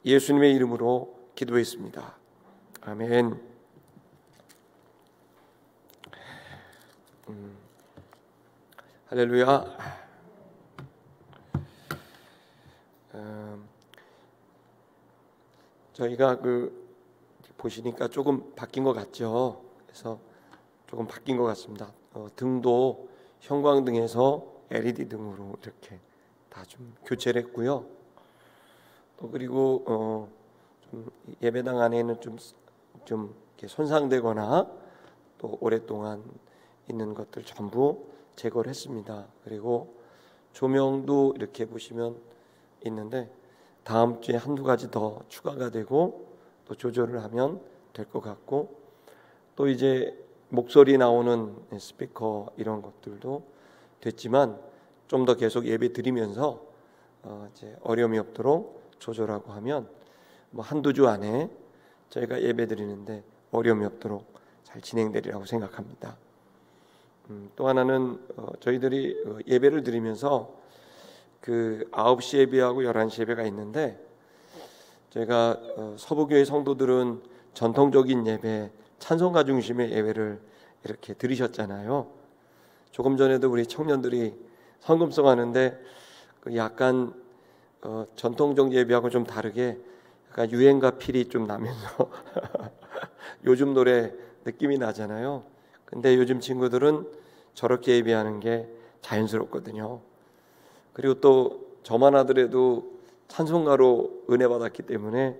예수님의 이름으로 기도했습니다. 아멘. 할렐루야. 저희가 보시니까 조금 바뀐 것 같죠. 그래서 조금 바뀐 것 같습니다. 등도 형광등에서 LED 등으로 이렇게 다 좀 교체를 했고요. 또 그리고 좀 예배당 안에는 좀 이렇게 손상되거나 또 오랫동안 있는 것들 전부 제거를 했습니다. 그리고 조명도 이렇게 보시면 있는데 다음 주에 한두 가지 더 추가가 되고 또 조절을 하면 될 것 같고, 또 이제 목소리 나오는 스피커 이런 것들도 됐지만 좀 더 계속 예배 드리면서 이제 어려움이 없도록 조절하고 하면 뭐 한두 주 안에 저희가 예배 드리는데 어려움이 없도록 잘 진행되리라고 생각합니다. 또 하나는 저희들이 예배를 드리면서 9시 예배하고 11시 예배가 있는데, 저희가 서부교회 성도들은 전통적인 예배, 찬송가 중심의 예배를 이렇게 들으셨잖아요. 조금 전에도 우리 청년들이 성금송 하는데 약간 전통적 예배하고 좀 다르게 약간 유행가 필이 좀 나면서 요즘 노래 느낌이 나잖아요. 근데 요즘 친구들은 저렇게 예배하는 게 자연스럽거든요. 그리고 또 저만 하더라도 찬송가로 은혜 받았기 때문에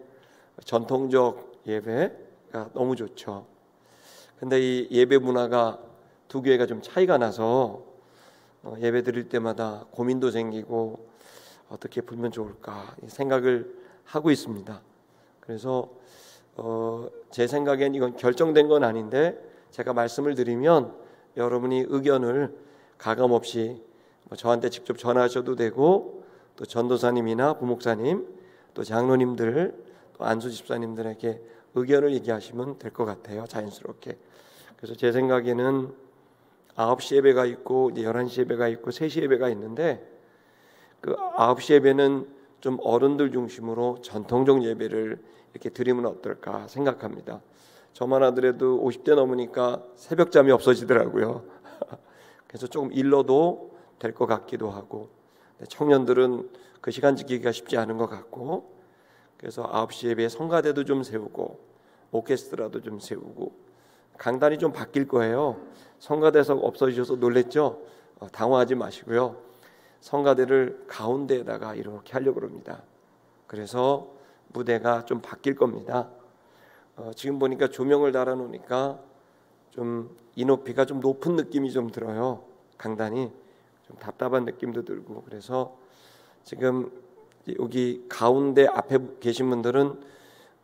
전통적 예배가 너무 좋죠. 근데 이 예배 문화가 두 교회가 좀 차이가 나서 예배 드릴 때마다 고민도 생기고 어떻게 풀면 좋을까 생각을 하고 있습니다. 그래서 제 생각엔 이건 결정된 건 아닌데 제가 말씀을 드리면 여러분이 의견을 가감없이 저한테 직접 전화하셔도 되고, 또 전도사님이나 부목사님, 또 장로님들, 또 안수 집사님들에게 의견을 얘기하시면 될 것 같아요. 자연스럽게. 그래서 제 생각에는 9시 예배가 있고 이제 11시 예배가 있고 3시 예배가 있는데, 9시 예배는 좀 어른들 중심으로 전통적 예배를 이렇게 드리면 어떨까 생각합니다. 저만 하더라도 50대 넘으니까 새벽잠이 없어지더라고요. 그래서 조금 일러도 될 것 같기도 하고, 청년들은 그 시간 지키기가 쉽지 않은 것 같고, 그래서 9시 예배에 성가대도 좀 세우고 오케스트라도 좀 세우고, 강단이 좀 바뀔 거예요. 성가대석 없어지셔서 놀랬죠? 당황하지 마시고요. 성가대를 가운데에다가 이렇게 하려고 합니다. 그래서 무대가 좀 바뀔 겁니다. 지금 보니까 조명을 달아놓으니까 좀 이 높이가 좀 높은 느낌이 좀 들어요. 강단이 좀 답답한 느낌도 들고, 그래서 지금 여기 가운데 앞에 계신 분들은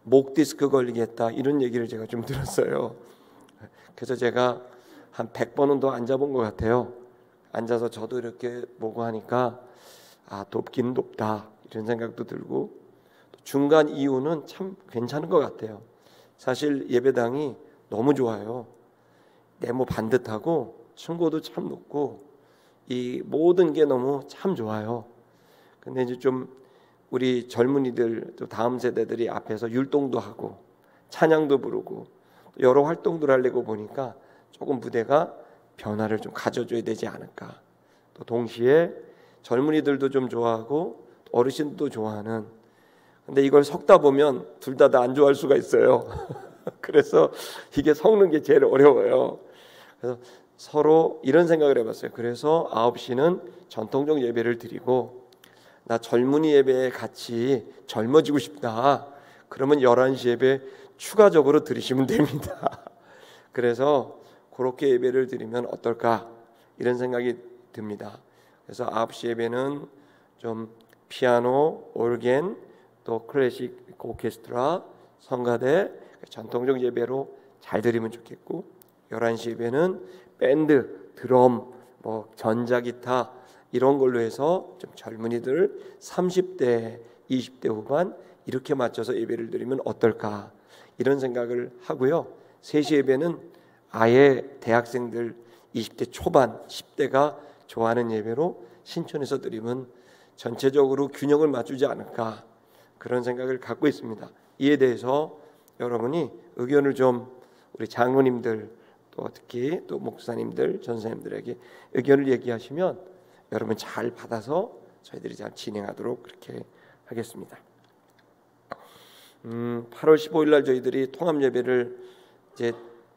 목 디스크 걸리겠다 이런 얘기를 제가 좀 들었어요. 그래서 제가 한 100번은 더 앉아본 것 같아요. 앉아서 저도 이렇게 보고 하니까 높긴 높다 이런 생각도 들고, 중간 이유는 참 괜찮은 것 같아요. 사실 예배당이 너무 좋아요. 네모 반듯하고 층고도 참 높고 이 모든 게 너무 참 좋아요. 근데 이제 좀 우리 젊은이들 또 다음 세대들이 앞에서 율동도 하고 찬양도 부르고 여러 활동들을 하려고 보니까 조금 무대가 변화를 좀 가져줘야 되지 않을까. 또 동시에 젊은이들도 좀 좋아하고 어르신도 좋아하는, 근데 이걸 섞다 보면 둘 다 안 좋아할 수가 있어요. 그래서 이게 섞는 게 제일 어려워요. 그래서 서로 이런 생각을 해봤어요. 그래서 9시는 전통적 예배를 드리고, 나 젊은이 예배에 같이 젊어지고 싶다. 그러면 11시 예배 추가적으로 드리시면 됩니다. 그래서 그렇게 예배를 드리면 어떨까 이런 생각이 듭니다. 그래서 9시 예배는 좀 피아노, 오르겐, 또 클래식 오케스트라, 성가대, 전통적 예배로 잘 드리면 좋겠고, 11시 예배는 밴드, 드럼, 전자기타 이런 걸로 해서 좀 젊은이들 30대, 20대 후반 이렇게 맞춰서 예배를 드리면 어떨까 이런 생각을 하고요. 3시 예배는 아예 대학생들 20대 초반, 10대가 좋아하는 예배로 신촌에서 드리면 전체적으로 균형을 맞추지 않을까. 그런 생각을 갖고 있습니다. 이에 대해서 여러분이 의견을 좀 우리 장로님들 또 특히 또 목사님들, 전사님들에게 의견을 얘기하시면 여러분 잘 받아서 저희들이 잘 진행하도록 그렇게 하겠습니다. 8월 15일 날 저희들이 통합 예배를 이제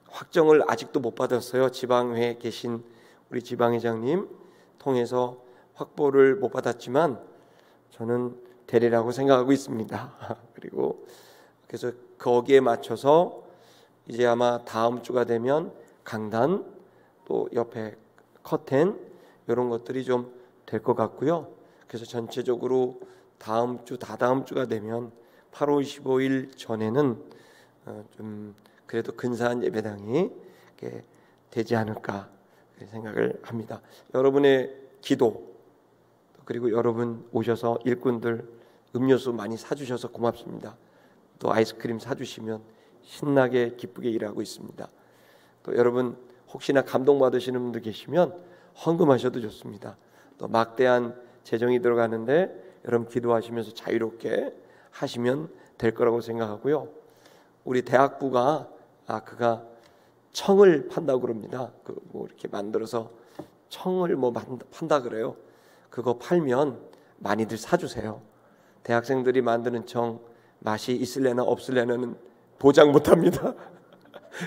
확정을 아직도 못 받았어요. 지방회에 계신 우리 지방회장님 통해서 확보를 못 받았지만 저는 되리라고 생각하고 있습니다. 그리고 그래서 거기에 맞춰서 이제 아마 다음 주가 되면 강단 또 옆에 커튼 이런 것들이 좀 될 것 같고요. 그래서 전체적으로 다음 주 다다음 주가 되면 8월 15일 전에는 좀 그래도 근사한 예배당이 되지 않을까 생각을 합니다. 여러분의 기도 그리고 여러분 오셔서 일꾼들 음료수 많이 사주셔서 고맙습니다. 또 아이스크림 사주시면 신나게 기쁘게 일하고 있습니다. 또 여러분 혹시나 감동받으시는 분들 계시면 헌금하셔도 좋습니다. 또 막대한 재정이 들어가는데 여러분 기도하시면서 자유롭게 하시면 될 거라고 생각하고요. 우리 대학부가 그가 청을 판다고 그럽니다. 뭐 이렇게 만들어서 청을 뭐 판다 그래요. 그거 팔면 많이들 사주세요. 대학생들이 만드는 청 맛이 있을래나 없을래나는 보장 못합니다.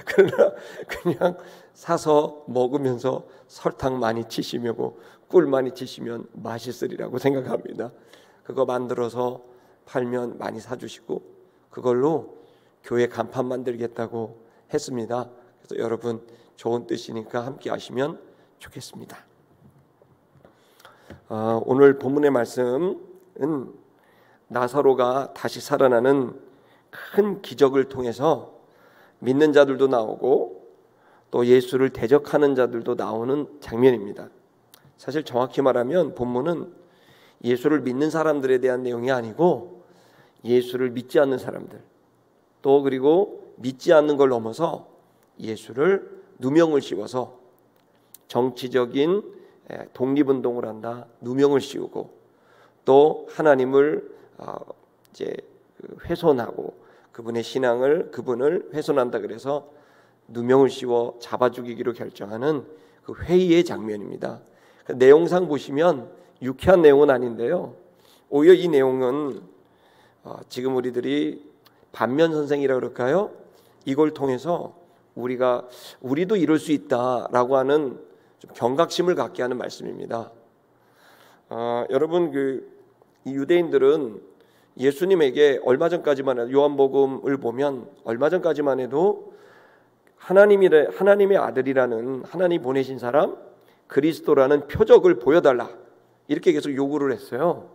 그러나 그냥 사서 먹으면서 설탕 많이 치시고 꿀 많이 치시면 맛있으리라고 생각합니다. 그거 만들어서 팔면 많이 사주시고 그걸로 교회 간판 만들겠다고 했습니다. 그래서 여러분 좋은 뜻이니까 함께 하시면 좋겠습니다. 오늘 본문의 말씀은 나사로가 다시 살아나는 큰 기적을 통해서 믿는 자들도 나오고 또 예수를 대적하는 자들도 나오는 장면입니다. 사실 정확히 말하면 본문은 예수를 믿는 사람들에 대한 내용이 아니고 예수를 믿지 않는 사람들 또 그리고 믿지 않는 걸 넘어서 예수를 누명을 씌워서 정치적인 독립운동을 한다 누명을 씌우고 또 하나님을 이제 훼손하고 그분의 신앙을 그분을 훼손한다 그래서 누명을 씌워 잡아 죽이기로 결정하는 그 회의의 장면입니다. 그 내용상 보시면 유쾌한 내용은 아닌데요. 오히려 이 내용은 지금 우리들이 반면 선생이라고 그럴까요? 이걸 통해서 우리도 이럴 수 있다라고 하는 좀 경각심을 갖게 하는 말씀입니다. 여러분 이 유대인들은 예수님에게 얼마 전까지만 해도 요한복음을 보면 얼마 전까지만 해도 하나님의 아들이라는 하나님 보내신 사람 그리스도라는 표적을 보여달라 이렇게 계속 요구를 했어요.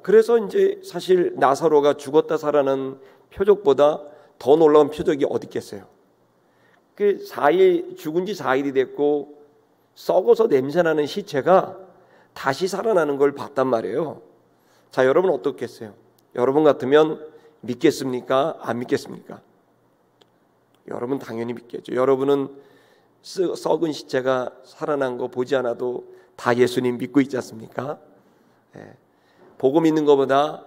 그래서 이제 사실 나사로가 죽었다 살아난 표적보다 더 놀라운 표적이 어디 있겠어요. 죽은 지 4일이 됐고 썩어서 냄새나는 시체가 다시 살아나는 걸 봤단 말이에요. 자, 여러분 어떻겠어요? 여러분 같으면 믿겠습니까? 안 믿겠습니까? 여러분 당연히 믿겠죠. 여러분은 썩은 시체가 살아난 거 보지 않아도 다 예수님 믿고 있지 않습니까? 보고 믿는 것보다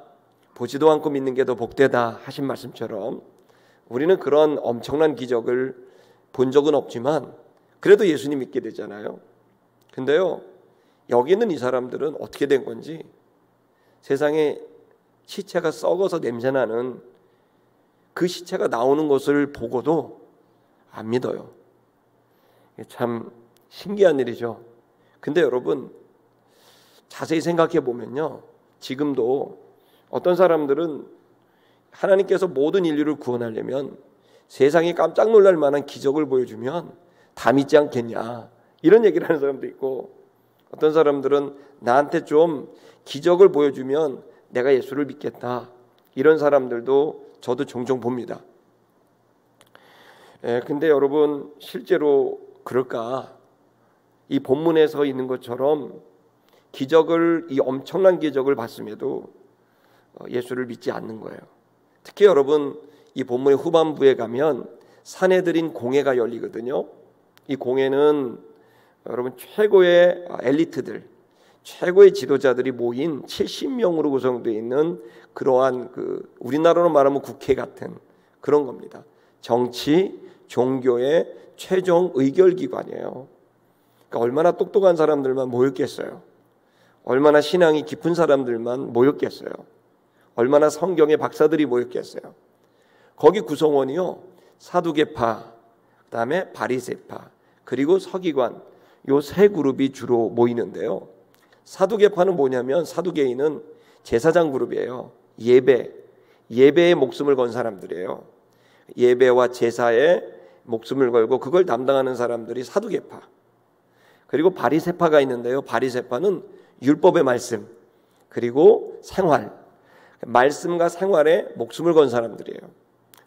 보지도 않고 믿는 게 더 복되다 하신 말씀처럼 우리는 그런 엄청난 기적을 본 적은 없지만 그래도 예수님 믿게 되잖아요. 근데요 여기 있는 이 사람들은 어떻게 된 건지 세상에 시체가 썩어서 냄새나는 그 시체가 나오는 것을 보고도 안 믿어요. 참 신기한 일이죠. 근데 여러분 자세히 생각해 보면요 지금도 어떤 사람들은 하나님께서 모든 인류를 구원하려면 세상이 깜짝 놀랄 만한 기적을 보여주면 다 믿지 않겠냐 이런 얘기를 하는 사람도 있고 어떤 사람들은 나한테 좀 기적을 보여주면 내가 예수를 믿겠다 이런 사람들도 저도 종종 봅니다. 근데 여러분 실제로 그럴까? 이 본문에 서 있는 것처럼 이 엄청난 기적을 봤음에도 예수를 믿지 않는 거예요. 특히 여러분 이 본문의 후반부에 가면 사내들인 공회가 열리거든요. 이 공회는 여러분 최고의 엘리트들, 최고의 지도자들이 모인 70명으로 구성되어 있는 그러한 우리나라로 말하면 국회 같은 그런 겁니다. 정치, 종교의 최종 의결기관이에요. 그러니까 얼마나 똑똑한 사람들만 모였겠어요. 얼마나 신앙이 깊은 사람들만 모였겠어요. 얼마나 성경의 박사들이 모였겠어요. 거기 구성원이요, 사두개파, 그다음에 바리새파, 그리고 서기관, 요 세 그룹이 주로 모이는데요. 사두개파는 뭐냐면, 사두개인은 제사장 그룹이에요. 예배에 목숨을 건 사람들이에요. 예배와 제사에 목숨을 걸고 그걸 담당하는 사람들이 사두개파. 그리고 바리새파가 있는데요. 바리새파는 율법의 말씀, 그리고 생활, 말씀과 생활에 목숨을 건 사람들이에요.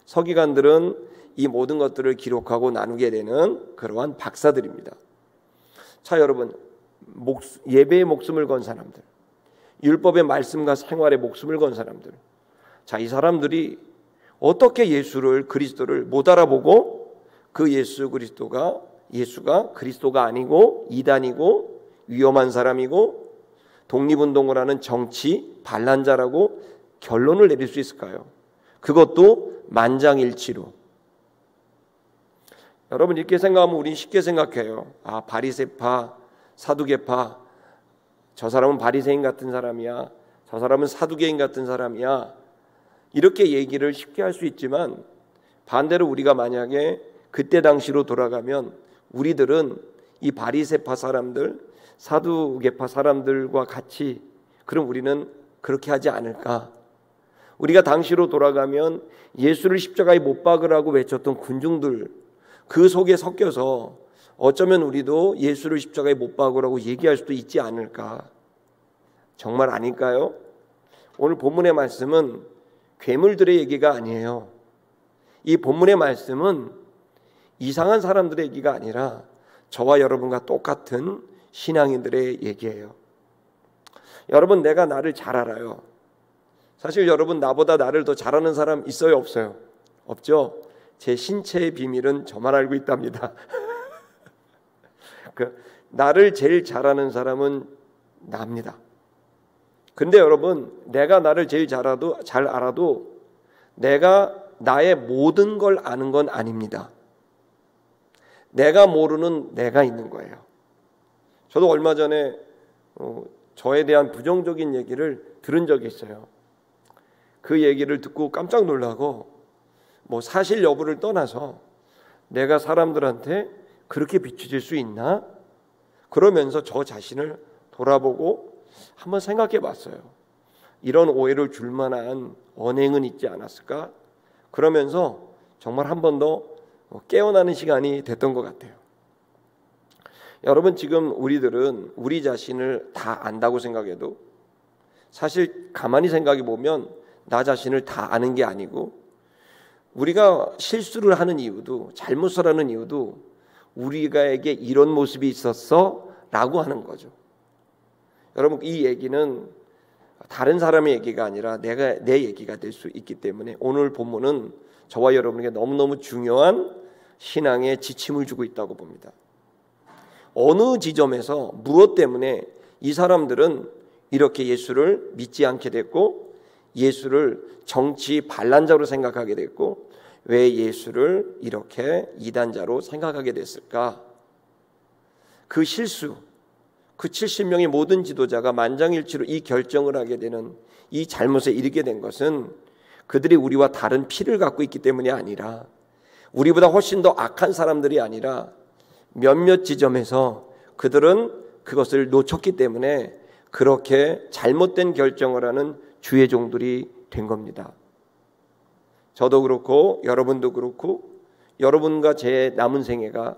서기관들은 이 모든 것들을 기록하고 나누게 되는 그러한 박사들입니다. 자, 여러분, 예배에 목숨을 건 사람들, 율법의 말씀과 생활에 목숨을 건 사람들, 자, 이 사람들이 어떻게 그리스도를 못 알아보고 그 예수가 그리스도가 아니고 이단이고 위험한 사람이고 독립운동을 하는 정치 반란자라고 결론을 내릴 수 있을까요? 그것도 만장일치로. 여러분, 이렇게 생각하면 우리는 쉽게 생각해요. 아, 바리새파, 사두개파, 저 사람은 바리새인 같은 사람이야, 저 사람은 사두개인 같은 사람이야, 이렇게 얘기를 쉽게 할 수 있지만, 반대로 우리가 만약에 그때 당시로 돌아가면 우리들은 이 바리새파 사람들, 사두개파 사람들과 같이, 그럼 우리는 그렇게 하지 않을까? 우리가 당시로 돌아가면 예수를 십자가에 못 박으라고 외쳤던 군중들, 그 속에 섞여서 어쩌면 우리도 예수를 십자가에 못 박으라고 얘기할 수도 있지 않을까? 정말 아닐까요? 오늘 본문의 말씀은 괴물들의 얘기가 아니에요. 이 본문의 말씀은 이상한 사람들의 얘기가 아니라 저와 여러분과 똑같은 신앙인들의 얘기예요. 여러분, 내가 나를 잘 알아요. 사실 여러분, 나보다 나를 더 잘 아는 사람 있어요, 없어요? 없죠? 제 신체의 비밀은 저만 알고 있답니다. 나를 제일 잘 아는 사람은 나입니다. 근데 여러분, 내가 나를 제일 잘 알아도 내가 나의 모든 걸 아는 건 아닙니다. 내가 모르는 내가 있는 거예요. 저도 얼마 전에 저에 대한 부정적인 얘기를 들은 적이 있어요. 그 얘기를 듣고 깜짝 놀라고, 사실 여부를 떠나서 내가 사람들한테 그렇게 비춰질 수 있나? 그러면서 저 자신을 돌아보고 한번 생각해 봤어요. 이런 오해를 줄 만한 언행은 있지 않았을까? 그러면서 정말 한 번 더 깨어나는 시간이 됐던 것 같아요. 여러분, 지금 우리들은 우리 자신을 다 안다고 생각해도 사실 가만히 생각해 보면 나 자신을 다 아는 게 아니고, 우리가 실수를 하는 이유도, 잘못을 하는 이유도 우리가에게 이런 모습이 있었어 라고 하는 거죠. 여러분, 이 얘기는 다른 사람의 얘기가 아니라 내 얘기가 될 수 있기 때문에 오늘 본문은 저와 여러분에게 너무너무 중요한 신앙의 지침을 주고 있다고 봅니다. 어느 지점에서 무엇 때문에 이 사람들은 이렇게 예수를 믿지 않게 됐고, 예수를 정치 반란자로 생각하게 됐고, 왜 예수를 이렇게 이단자로 생각하게 됐을까? 그 실수, 그 70명의 모든 지도자가 만장일치로 이 결정을 하게 되는 이 잘못에 이르게 된 것은 그들이 우리와 다른 피를 갖고 있기 때문이 아니라, 우리보다 훨씬 더 악한 사람들이 아니라 몇몇 지점에서 그들은 그것을 놓쳤기 때문에 그렇게 잘못된 결정을 하는 주의 종들이 된 겁니다. 저도 그렇고 여러분도 그렇고, 여러분과 제 남은 생애가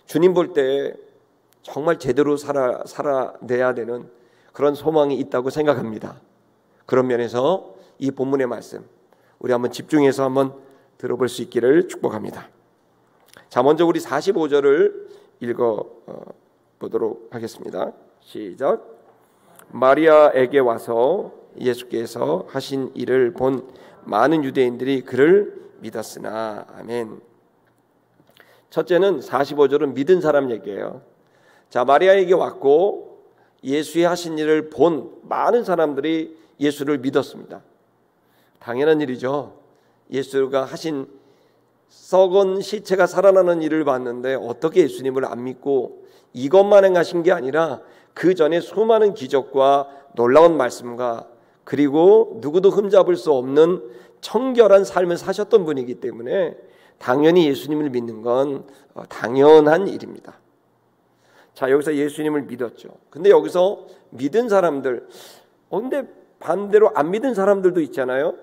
주님 볼 때 정말 제대로 살아내야 되는 그런 소망이 있다고 생각합니다. 그런 면에서 이 본문의 말씀 우리 한번 집중해서 한번 들어볼 수 있기를 축복합니다. 자, 먼저 우리 45절을 읽어보도록 하겠습니다. 시작. 마리아에게 와서 예수께서 하신 일을 본 많은 유대인들이 그를 믿었으나. 아멘. 첫째는 45절은 믿은 사람 얘기예요. 자, 마리아에게 왔고 예수의 하신 일을 본 많은 사람들이 예수를 믿었습니다. 당연한 일이죠. 예수가 하신 썩은 시체가 살아나는 일을 봤는데 어떻게 예수님을 안 믿고 이것만 행하신 게 아니라 그 전에 수많은 기적과 놀라운 말씀과 그리고 누구도 흠잡을 수 없는 청결한 삶을 사셨던 분이기 때문에 당연히 예수님을 믿는 건 당연한 일입니다. 자, 여기서 예수님을 믿었죠. 근데 여기서 믿은 사람들, 근데 반대로 안 믿은 사람들도 있잖아요.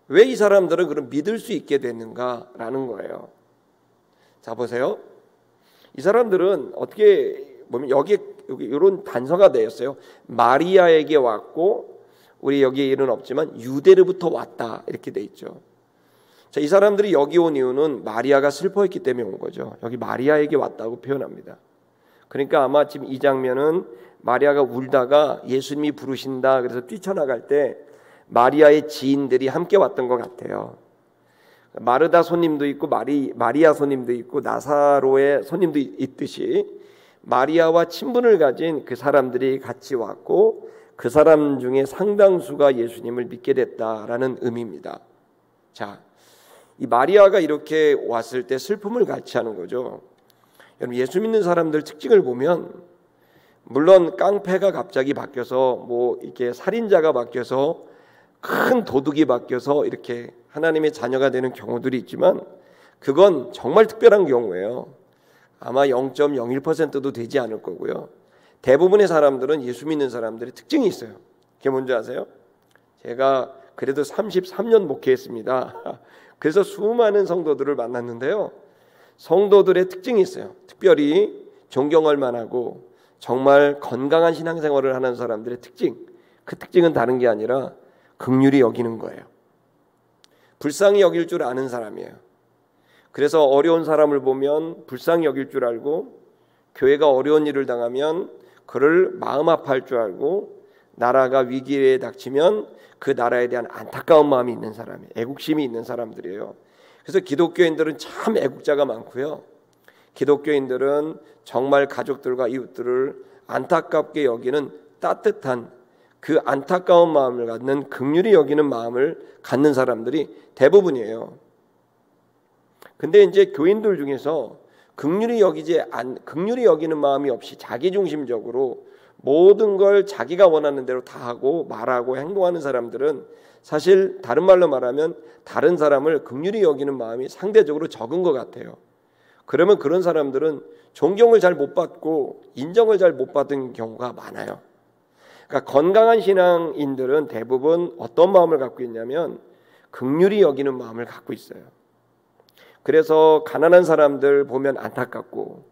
왜 이 사람들은 그럼 믿을 수 있게 됐는가라는 거예요. 자, 보세요. 이 사람들은 어떻게 보면 여기 이런 단서가 되었어요. 마리아에게 왔고, 우리 여기에 일은 없지만 유대로부터 왔다 이렇게 돼 있죠. 자, 이 사람들이 여기 온 이유는 마리아가 슬퍼했기 때문에 온 거죠. 여기 마리아에게 왔다고 표현합니다. 그러니까 아마 지금 이 장면은 마리아가 울다가 예수님이 부르신다 그래서 뛰쳐나갈 때 마리아의 지인들이 함께 왔던 것 같아요. 마르다 손님도 있고 마리아 손님도 있고 나사로의 손님도 있듯이 마리아와 친분을 가진 그 사람들이 같이 왔고 그 사람 중에 상당수가 예수님을 믿게 됐다라는 의미입니다. 자, 이 마리아가 이렇게 왔을 때 슬픔을 같이 하는 거죠. 여러분, 예수 믿는 사람들 특징을 보면 물론 깡패가 갑자기 바뀌어서 이렇게 살인자가 바뀌어서 큰 도둑이 바뀌어서 이렇게 하나님의 자녀가 되는 경우들이 있지만 그건 정말 특별한 경우예요. 아마 0.01%도 되지 않을 거고요. 대부분의 사람들은 예수 믿는 사람들의 특징이 있어요. 그게 뭔지 아세요? 제가 그래도 33년 목회했습니다. 그래서 수많은 성도들을 만났는데요. 성도들의 특징이 있어요. 특별히 존경할 만하고 정말 건강한 신앙생활을 하는 사람들의 특징. 그 특징은 다른 게 아니라 긍휼히 여기는 거예요. 불쌍히 여길 줄 아는 사람이에요. 그래서 어려운 사람을 보면 불쌍히 여길 줄 알고 교회가 어려운 일을 당하면 그를 마음 아파할 줄 알고 나라가 위기에 닥치면 그 나라에 대한 안타까운 마음이 있는 사람이에요. 애국심이 있는 사람들이에요. 그래서 기독교인들은 참 애국자가 많고요. 기독교인들은 정말 가족들과 이웃들을 안타깝게 여기는 따뜻한 그 안타까운 마음을 갖는 긍휼히 여기는 마음을 갖는 사람들이 대부분이에요. 근데 이제 교인들 중에서 긍휼히 여기는 마음이 없이 자기중심적으로 모든 걸 자기가 원하는 대로 다 하고 말하고 행동하는 사람들은 사실 다른 말로 말하면 다른 사람을 긍휼히 여기는 마음이 상대적으로 적은 것 같아요. 그러면 그런 사람들은 존경을 잘 못 받고 인정을 잘 못 받은 경우가 많아요. 그러니까 건강한 신앙인들은 대부분 어떤 마음을 갖고 있냐면 긍휼히 여기는 마음을 갖고 있어요. 그래서 가난한 사람들 보면 안타깝고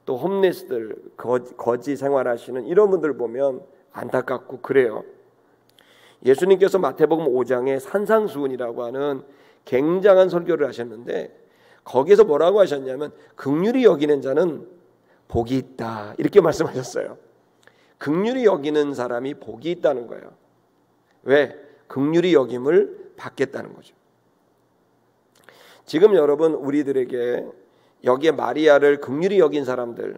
또 홈리스들 거지 생활하시는 이런 분들 보면 안타깝고 그래요. 예수님께서 마태복음 5장에 산상수훈이라고 하는 굉장한 설교를 하셨는데 거기에서 뭐라고 하셨냐면 긍휼히 여기는 자는 복이 있다 이렇게 말씀하셨어요. 긍휼히 여기는 사람이 복이 있다는 거예요. 왜? 긍휼히 여김을 받겠다는 거죠. 지금 여러분 우리들에게 여기에 마리아를 긍휼히 여긴 사람들,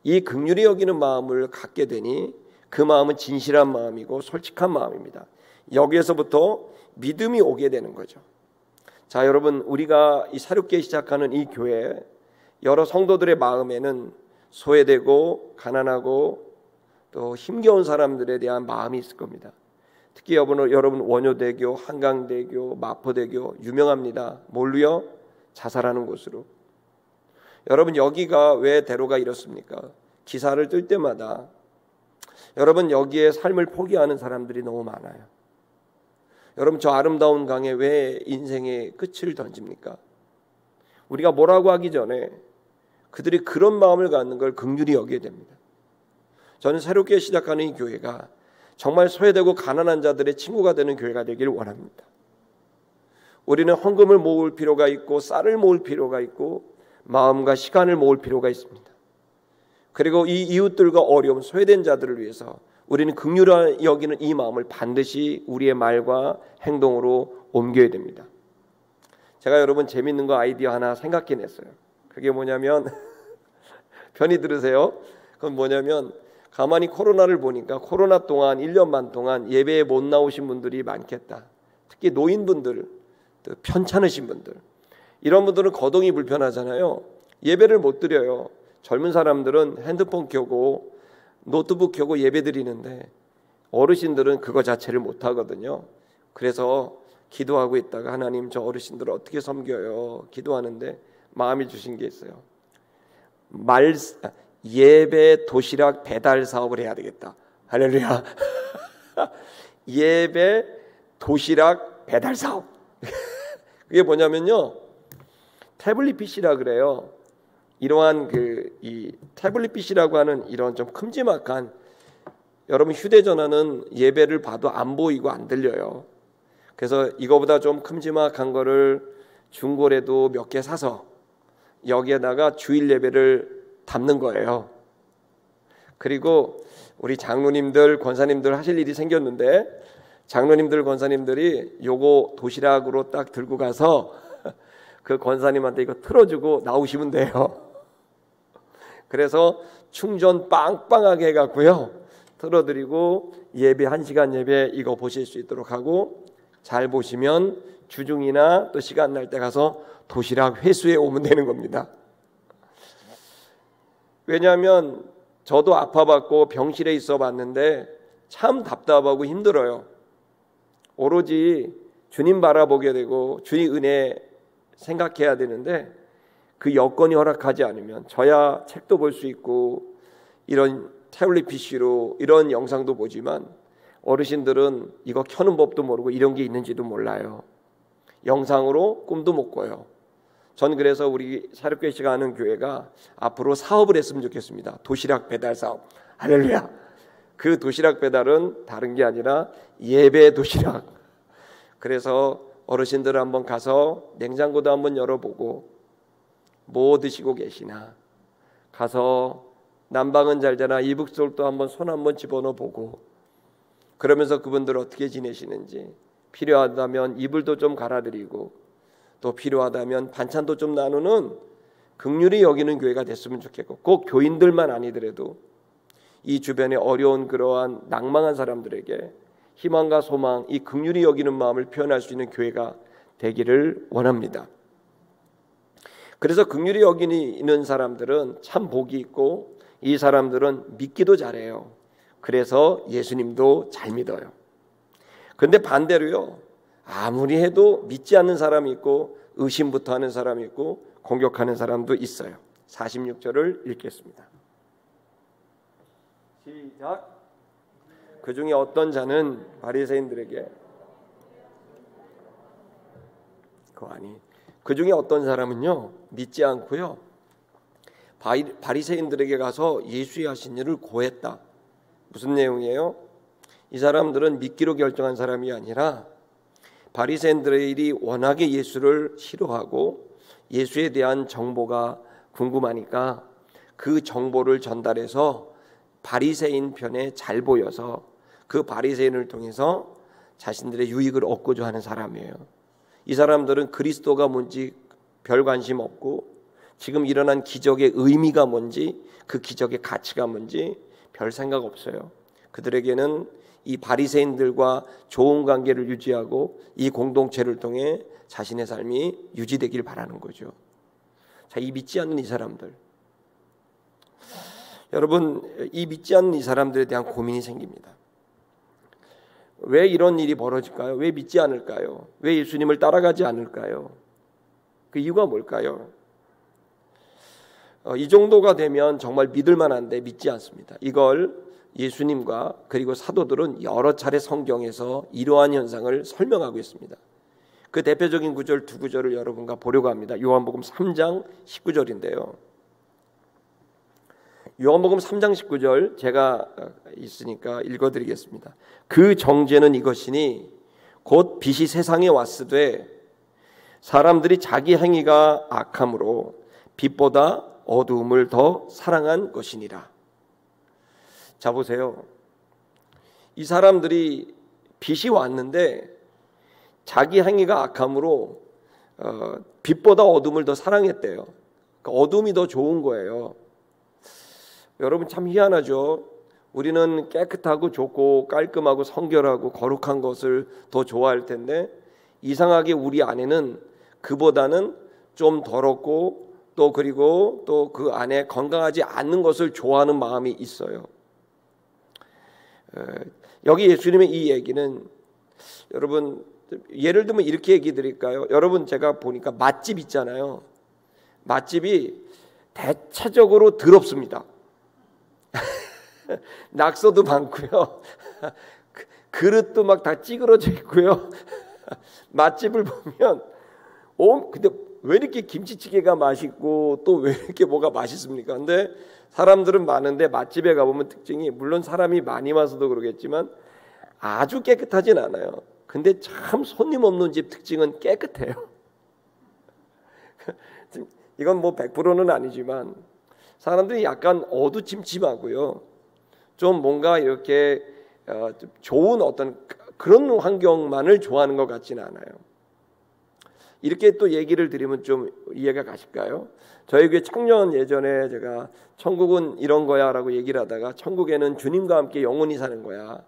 이 긍휼히 여기는 마음을 갖게 되니 그 마음은 진실한 마음이고 솔직한 마음입니다. 여기에서부터 믿음이 오게 되는 거죠. 자, 여러분 우리가 이 새롭게 시작하는 이 교회 여러 성도들의 마음에는 소외되고 가난하고 또 힘겨운 사람들에 대한 마음이 있을 겁니다. 특히 여러분 원효대교, 한강대교, 마포대교 유명합니다. 뭘로요? 자살하는 곳으로. 여러분 여기가 왜 대로가 이렇습니까? 기사를 뜰 때마다 여러분 여기에 삶을 포기하는 사람들이 너무 많아요. 여러분 저 아름다운 강에 왜 인생의 끝을 던집니까? 우리가 뭐라고 하기 전에 그들이 그런 마음을 갖는 걸 긍휼히 여기게 됩니다. 저는 새롭게 시작하는 이 교회가 정말 소외되고 가난한 자들의 친구가 되는 교회가 되길 원합니다. 우리는 헌금을 모을 필요가 있고 쌀을 모을 필요가 있고 마음과 시간을 모을 필요가 있습니다. 그리고 이 이웃들과 어려움 소외된 자들을 위해서 우리는 긍휼히 여기는 이 마음을 반드시 우리의 말과 행동으로 옮겨야 됩니다. 제가 여러분 재밌는 거 아이디어 하나 생각해냈어요. 그게 뭐냐면 편히 들으세요. 그건 뭐냐면 가만히 코로나를 보니까 코로나 동안 1년 반 동안 예배에 못 나오신 분들이 많겠다. 특히 노인분들, 또 편찮으신 분들, 이런 분들은 거동이 불편하잖아요. 예배를 못 드려요. 젊은 사람들은 핸드폰 켜고 노트북 켜고 예배 드리는데 어르신들은 그거 자체를 못 하거든요. 그래서 기도하고 있다가 하나님, 저 어르신들을 어떻게 섬겨요? 기도하는데 마음이 주신 게 있어요. 예배 도시락 배달 사업을 해야 되겠다. 할렐루야. 예배 도시락 배달 사업. 그게 뭐냐면요, 태블릿 PC라 그래요. 이러한 이 태블릿 PC라고 하는 이런 좀 큼지막한, 여러분 휴대전화는 예배를 봐도 안 보이고 안 들려요. 그래서 이거보다 좀 큼지막한 거를 중고래도 몇 개 사서 여기에다가 주일 예배를 담는 거예요. 그리고 우리 장로님들, 권사님들 하실 일이 생겼는데, 장로님들, 권사님들이 요거 도시락으로 딱 들고 가서 그 권사님한테 이거 틀어주고 나오시면 돼요. 그래서 충전 빵빵하게 해갖고요, 틀어드리고 예배 1시간 예배 이거 보실 수 있도록 하고, 잘 보시면 주중이나 또 시간 날 때 가서 도시락 회수해 오면 되는 겁니다. 왜냐하면 저도 아파봤고 병실에 있어 봤는데 참 답답하고 힘들어요. 오로지 주님 바라보게 되고 주의 은혜 생각해야 되는데, 그 여건이 허락하지 않으면 저야 책도 볼 수 있고 이런 태블릿 PC로 이런 영상도 보지만 어르신들은 이거 켜는 법도 모르고 이런 게 있는지도 몰라요. 영상으로 꿈도 못 꿔요. 전 그래서 우리 사립교회가 하는 교회가 앞으로 사업을 했으면 좋겠습니다. 도시락 배달 사업. 할렐루야. 그 도시락 배달은 다른 게 아니라 예배 도시락. 그래서 어르신들 한번 가서 냉장고도 한번 열어보고 뭐 드시고 계시나, 가서 난방은 잘 되나 이북솔도 한번 손 한번 집어넣어 보고, 그러면서 그분들 어떻게 지내시는지, 필요하다면 이불도 좀 갈아드리고 또 필요하다면 반찬도 좀 나누는 긍휼히 여기는 교회가 됐으면 좋겠고, 꼭 교인들만 아니더라도 이 주변에 어려운 그러한 낭망한 사람들에게 희망과 소망, 이 긍휼히 여기는 마음을 표현할 수 있는 교회가 되기를 원합니다. 그래서 긍휼히 여기는 사람들은 참 복이 있고, 이 사람들은 믿기도 잘해요. 그래서 예수님도 잘 믿어요. 그런데 반대로요, 아무리 해도 믿지 않는 사람이 있고 의심부터 하는 사람이 있고 공격하는 사람도 있어요. 46절을 읽겠습니다. 시작. 그 중에 어떤 자는 바리새인들에게, 그 중에 어떤 사람은요, 믿지 않고요, 바리새인들에게 가서 예수의 하신 일을 고했다. 무슨 내용이에요? 이 사람들은 믿기로 결정한 사람이 아니라 바리새인들이 워낙에 예수를 싫어하고 예수에 대한 정보가 궁금하니까 그 정보를 전달해서 바리새인 편에 잘 보여서 그 바리새인을 통해서 자신들의 유익을 얻고자 하는 사람이에요. 이 사람들은 그리스도가 뭔지 별 관심 없고, 지금 일어난 기적의 의미가 뭔지, 그 기적의 가치가 뭔지 별 생각 없어요. 그들에게는 이 바리새인들과 좋은 관계를 유지하고 이 공동체를 통해 자신의 삶이 유지되길 바라는 거죠. 자, 이 믿지 않는 이 사람들, 여러분, 이 믿지 않는 이 사람들에 대한 고민이 생깁니다. 왜 이런 일이 벌어질까요? 왜 믿지 않을까요? 왜 예수님을 따라가지 않을까요? 그 이유가 뭘까요? 이 정도가 되면 정말 믿을 만한데 믿지 않습니다. 이걸 예수님과 그리고 사도들은 여러 차례 성경에서 이러한 현상을 설명하고 있습니다. 그 대표적인 구절 두 구절을 여러분과 보려고 합니다. 요한복음 3장 19절인데요. 요한복음 3장 19절 제가 있으니까 읽어드리겠습니다. 그 정죄는 이것이니 곧 빛이 세상에 왔으되 사람들이 자기 행위가 악함으로 빛보다 어두움을 더 사랑한 것이니라. 자, 보세요. 이 사람들이 빛이 왔는데 자기 행위가 악함으로 빛보다 어둠을 더 사랑했대요. 그러니까 어둠이 더 좋은 거예요. 여러분 참 희한하죠. 우리는 깨끗하고 좋고 깔끔하고 성결하고 거룩한 것을 더 좋아할 텐데 이상하게 우리 안에는 그보다는 좀 더럽고 또 그리고 또 그 안에 건강하지 않는 것을 좋아하는 마음이 있어요. 여기 예수님의 이 얘기는 여러분 예를 들면 이렇게 얘기 드릴까요? 여러분 제가 보니까 맛집 있잖아요. 맛집이 대체적으로 더럽습니다. 낙서도 많고요. 그릇도 막 다 찌그러져 있고요. 맛집을 보면 근데 왜 이렇게 김치찌개가 맛있고 또 왜 이렇게 뭐가 맛있습니까? 근데 사람들은 많은데 맛집에 가보면 특징이 물론 사람이 많이 와서도 그러겠지만 아주 깨끗하진 않아요. 근데 참 손님 없는 집 특징은 깨끗해요. 이건 뭐 100%는 아니지만 사람들이 약간 어두침침하고요. 좀 뭔가 이렇게 좋은 어떤 그런 환경만을 좋아하는 것 같지는 않아요. 이렇게 또 얘기를 드리면 좀 이해가 가실까요? 저희 교회 청년 예전에 제가 천국은 이런 거야 라고 얘기를 하다가 천국에는 주님과 함께 영원히 사는 거야.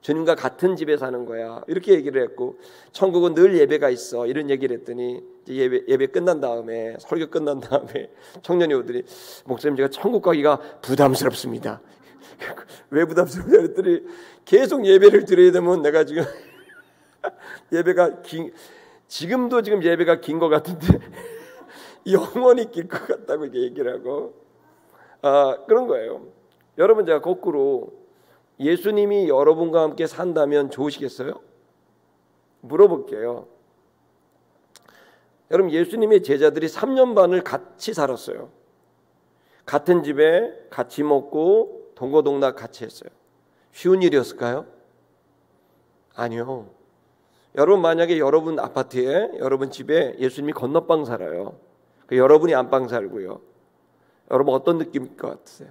주님과 같은 집에 사는 거야. 이렇게 얘기를 했고 천국은 늘 예배가 있어. 이런 얘기를 했더니 이제 예배 끝난 다음에 설교 끝난 다음에 청년 여우들이 목사님 제가 천국 가기가 부담스럽습니다. 왜 부담스럽냐 그랬더니 계속 예배를 드려야 되면 내가 지금 예배가 지금도 지금 예배가 긴 것 같은데 영원히 길 것 같다고 이렇게 얘기를 하고 그런 거예요. 여러분 제가 거꾸로 예수님이 여러분과 함께 산다면 좋으시겠어요? 물어볼게요. 여러분 예수님의 제자들이 3년 반을 같이 살았어요. 같은 집에 같이 먹고 동거동락 같이 했어요. 쉬운 일이었을까요? 아니요. 여러분 만약에 여러분 아파트에 여러분 집에 예수님이 건너방 살아요. 여러분이 안방 살고요. 여러분 어떤 느낌일 것 같으세요?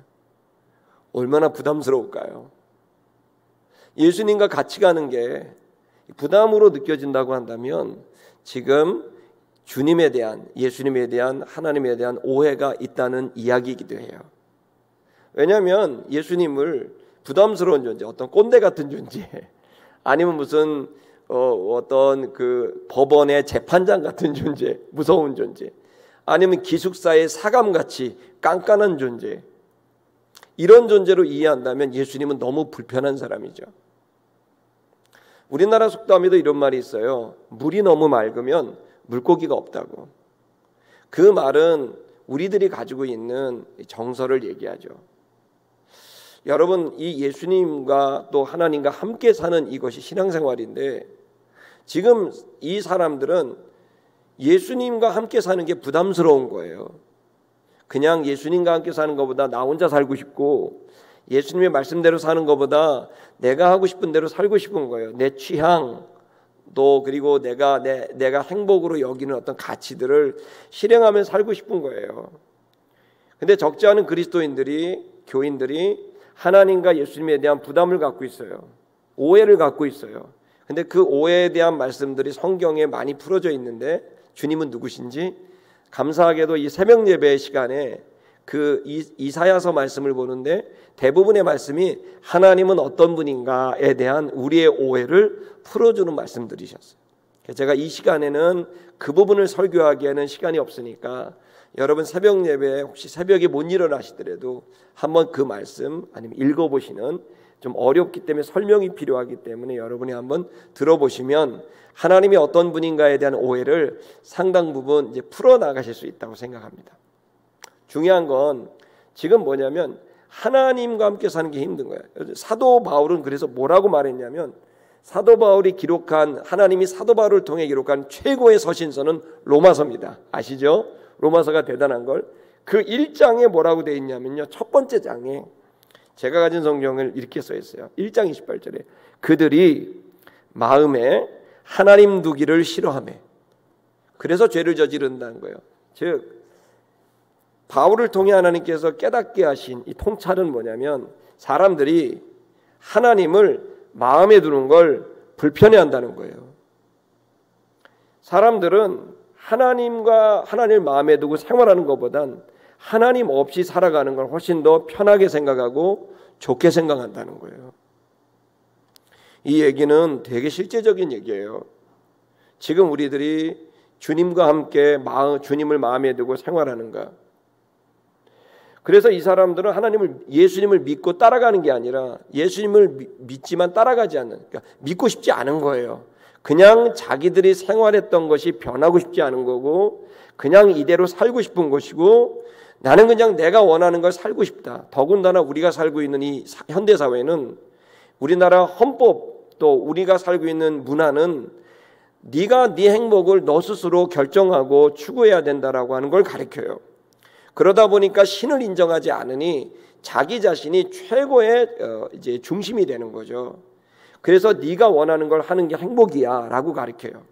얼마나 부담스러울까요? 예수님과 같이 가는 게 부담으로 느껴진다고 한다면 지금 주님에 대한 예수님에 대한 하나님에 대한 오해가 있다는 이야기이기도 해요. 왜냐하면 예수님을 부담스러운 존재, 어떤 꼰대 같은 존재, 아니면 무슨 어떤 그 법원의 재판장 같은 존재, 무서운 존재, 아니면 기숙사의 사감같이 깐깐한 존재, 이런 존재로 이해한다면 예수님은 너무 불편한 사람이죠. 우리나라 속담에도 이런 말이 있어요. 물이 너무 맑으면 물고기가 없다고. 그 말은 우리들이 가지고 있는 정서를 얘기하죠. 여러분 이 예수님과 또 하나님과 함께 사는 이것이 신앙생활인데 지금 이 사람들은 예수님과 함께 사는 게 부담스러운 거예요. 그냥 예수님과 함께 사는 것보다 나 혼자 살고 싶고 예수님의 말씀대로 사는 것보다 내가 하고 싶은 대로 살고 싶은 거예요. 내 취향 또 그리고 내가 행복으로 여기는 어떤 가치들을 실행하며 살고 싶은 거예요. 근데 적지 않은 그리스도인들이 교인들이 하나님과 예수님에 대한 부담을 갖고 있어요. 오해를 갖고 있어요. 근데 그 오해에 대한 말씀들이 성경에 많이 풀어져 있는데 주님은 누구신지 감사하게도 이 새벽 예배 시간에 그 이사야서 말씀을 보는데 대부분의 말씀이 하나님은 어떤 분인가에 대한 우리의 오해를 풀어주는 말씀들이셨어요. 제가 이 시간에는 그 부분을 설교하기에는 시간이 없으니까 여러분 새벽 예배에 혹시 새벽에 못 일어나시더라도 한번 그 말씀 아니면 읽어보시는 좀 어렵기 때문에 설명이 필요하기 때문에 여러분이 한번 들어보시면 하나님이 어떤 분인가에 대한 오해를 상당 부분 이제 풀어나가실 수 있다고 생각합니다. 중요한 건 지금 뭐냐면 하나님과 함께 사는 게 힘든 거예요. 사도 바울은 그래서 뭐라고 말했냐면 사도 바울이 기록한 하나님이 사도 바울을 통해 기록한 최고의 서신서는 로마서입니다. 아시죠? 로마서가 대단한 걸. 그 1장에 뭐라고 되어 있냐면요. 첫 번째 장에 제가 가진 성경을 이렇게 써 있어요. 1장 28절에 그들이 마음에 하나님 두기를 싫어하며 그래서 죄를 저지른다는 거예요. 즉 바울을 통해 하나님께서 깨닫게 하신 이 통찰은 뭐냐면 사람들이 하나님을 마음에 두는 걸 불편해한다는 거예요. 사람들은 하나님을 마음에 두고 생활하는 것보단 하나님 없이 살아가는 걸 훨씬 더 편하게 생각하고 좋게 생각한다는 거예요. 이 얘기는 되게 실제적인 얘기예요. 지금 우리들이 주님과 함께 주님을 마음에 두고 생활하는가? 그래서 이 사람들은 예수님을 믿고 따라가는 게 아니라 예수님을 믿지만 따라가지 않는, 그러니까 믿고 싶지 않은 거예요. 그냥 자기들이 생활했던 것이 변하고 싶지 않은 거고, 그냥 이대로 살고 싶은 것이고, 나는 그냥 내가 원하는 걸 살고 싶다. 더군다나 우리가 살고 있는 이 현대 사회는, 우리나라 헌법 또 우리가 살고 있는 문화는 네가 네 행복을 너 스스로 결정하고 추구해야 된다라고 하는 걸 가르쳐요. 그러다 보니까 신을 인정하지 않으니 자기 자신이 최고의 이제 중심이 되는 거죠. 그래서 네가 원하는 걸 하는 게 행복이야라고 가르쳐요.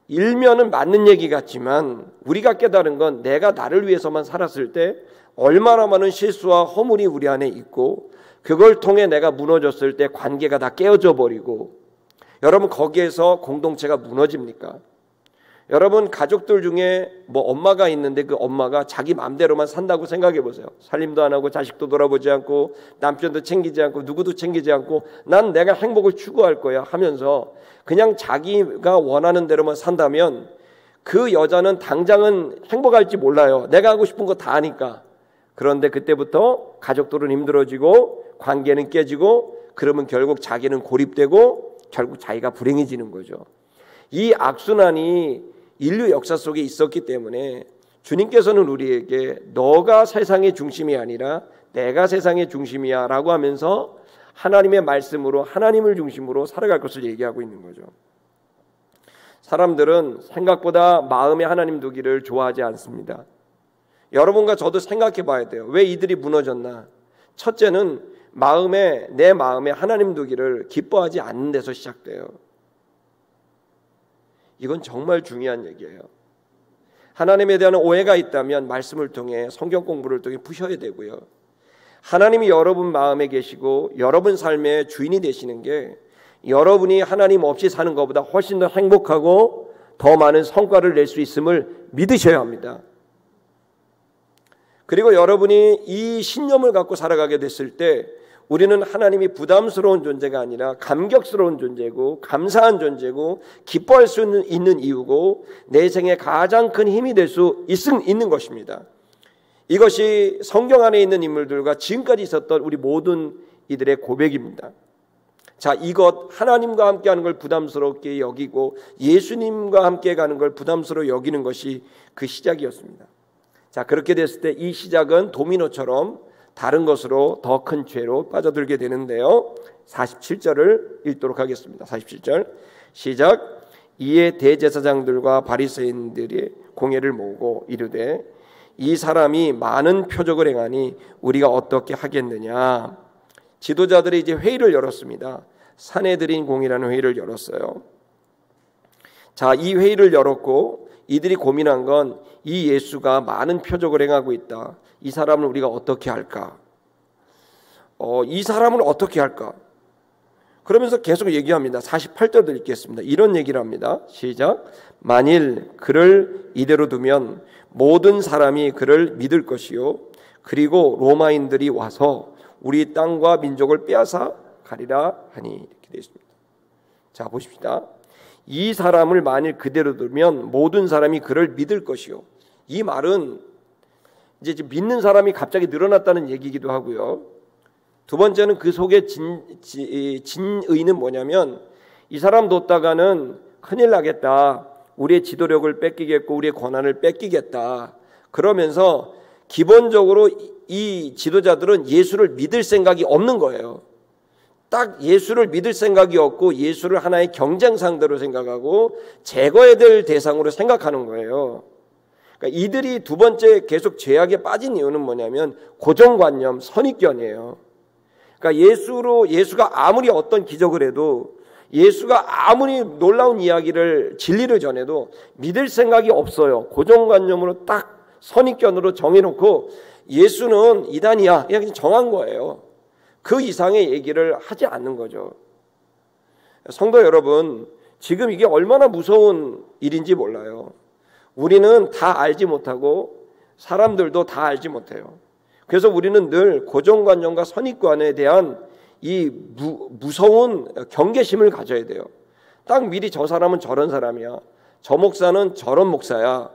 일면은 맞는 얘기 같지만 우리가 깨달은 건 내가 나를 위해서만 살았을 때 얼마나 많은 실수와 허물이 우리 안에 있고, 그걸 통해 내가 무너졌을 때 관계가 다 깨어져 버리고, 여러분 거기에서 공동체가 무너집니까? 여러분 가족들 중에 뭐 엄마가 있는데 그 엄마가 자기 마음대로만 산다고 생각해 보세요. 살림도 안 하고 자식도 돌아보지 않고 남편도 챙기지 않고 누구도 챙기지 않고 난 내가 행복을 추구할 거야 하면서 그냥 자기가 원하는 대로만 산다면 그 여자는 당장은 행복할지 몰라요. 내가 하고 싶은 거 다 하니까. 그런데 그때부터 가족들은 힘들어지고 관계는 깨지고, 그러면 결국 자기는 고립되고 결국 자기가 불행해지는 거죠. 이 악순환이 인류 역사 속에 있었기 때문에 주님께서는 우리에게 너가 세상의 중심이 아니라 내가 세상의 중심이야 라고 하면서 하나님의 말씀으로 하나님을 중심으로 살아갈 것을 얘기하고 있는 거죠. 사람들은 생각보다 마음에 하나님 두기를 좋아하지 않습니다. 여러분과 저도 생각해 봐야 돼요. 왜 이들이 무너졌나? 첫째는 내 마음에 하나님 두기를 기뻐하지 않는 데서 시작돼요. 이건 정말 중요한 얘기예요. 하나님에 대한 오해가 있다면 말씀을 통해 성경 공부를 통해 푸셔야 되고요. 하나님이 여러분 마음에 계시고 여러분 삶의 주인이 되시는 게 여러분이 하나님 없이 사는 것보다 훨씬 더 행복하고 더 많은 성과를 낼 수 있음을 믿으셔야 합니다. 그리고 여러분이 이 신념을 갖고 살아가게 됐을 때 우리는 하나님이 부담스러운 존재가 아니라 감격스러운 존재고 감사한 존재고 기뻐할 수 있는 이유고 내 생에 가장 큰 힘이 될 수 있는 것입니다. 이것이 성경 안에 있는 인물들과 지금까지 있었던 우리 모든 이들의 고백입니다. 자, 이것 하나님과 함께하는 걸 부담스럽게 여기고 예수님과 함께 가는 걸 부담스러워 여기는 것이 그 시작이었습니다. 자, 그렇게 됐을 때 이 시작은 도미노처럼 다른 것으로 더 큰 죄로 빠져들게 되는데요. 47절을 읽도록 하겠습니다. 47절 시작. 이에 대제사장들과 바리새인들이 공회를 모으고 이르되 이 사람이 많은 표적을 행하니 우리가 어떻게 하겠느냐. 지도자들이 이제 회의를 열었습니다. 산헤드린 공회라는 회의를 열었어요. 자, 이 회의를 열었고 이들이 고민한 건 이 예수가 많은 표적을 행하고 있다. 이 사람을 우리가 어떻게 할까? 이 사람을 어떻게 할까? 그러면서 계속 얘기합니다. 48절도 읽겠습니다. 이런 얘기를 합니다. 시작. 만일 그를 이대로 두면 모든 사람이 그를 믿을 것이요. 그리고 로마인들이 와서 우리 땅과 민족을 빼앗아 가리라 하니. 이렇게 되어 있습니다. 자, 보십시다. 이 사람을 만일 그대로 두면 모든 사람이 그를 믿을 것이요. 이 말은 이제 믿는 사람이 갑자기 늘어났다는 얘기이기도 하고요. 두 번째는 그 속에 진의는 뭐냐면 이 사람 뒀다가는 큰일 나겠다. 우리의 지도력을 뺏기겠고 우리의 권한을 뺏기겠다. 그러면서 기본적으로 이 지도자들은 예수를 믿을 생각이 없는 거예요. 딱 예수를 믿을 생각이 없고 예수를 하나의 경쟁 상대로 생각하고 제거해야 될 대상으로 생각하는 거예요. 그러니까 이들이 두 번째 계속 죄악에 빠진 이유는 뭐냐면 고정관념, 선입견이에요. 그러니까 예수가 아무리 어떤 기적을 해도 예수가 아무리 놀라운 이야기를 진리를 전해도 믿을 생각이 없어요. 고정관념으로 딱 선입견으로 정해놓고 예수는 이단이야 그냥 정한 거예요. 그 이상의 얘기를 하지 않는 거죠. 성도 여러분, 지금 이게 얼마나 무서운 일인지 몰라요. 우리는 다 알지 못하고 사람들도 다 알지 못해요. 그래서 우리는 늘 고정관념과 선입관에 대한 이 무서운 경계심을 가져야 돼요. 딱 미리 저 사람은 저런 사람이야, 저 목사는 저런 목사야,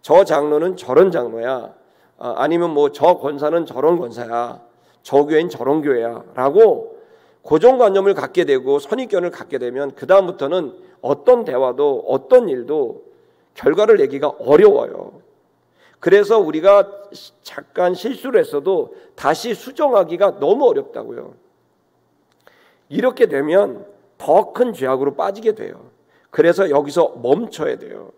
저 장로는 저런 장로야, 아니면 뭐 저 권사는 저런 권사야, 저 교회는 저런 교회야 라고 고정관념을 갖게 되고 선입견을 갖게 되면 그 다음부터는 어떤 대화도 어떤 일도 결과를 내기가 어려워요. 그래서 우리가 잠깐 실수를 했어도 다시 수정하기가 너무 어렵다고요. 이렇게 되면 더 큰 죄악으로 빠지게 돼요. 그래서 여기서 멈춰야 돼요.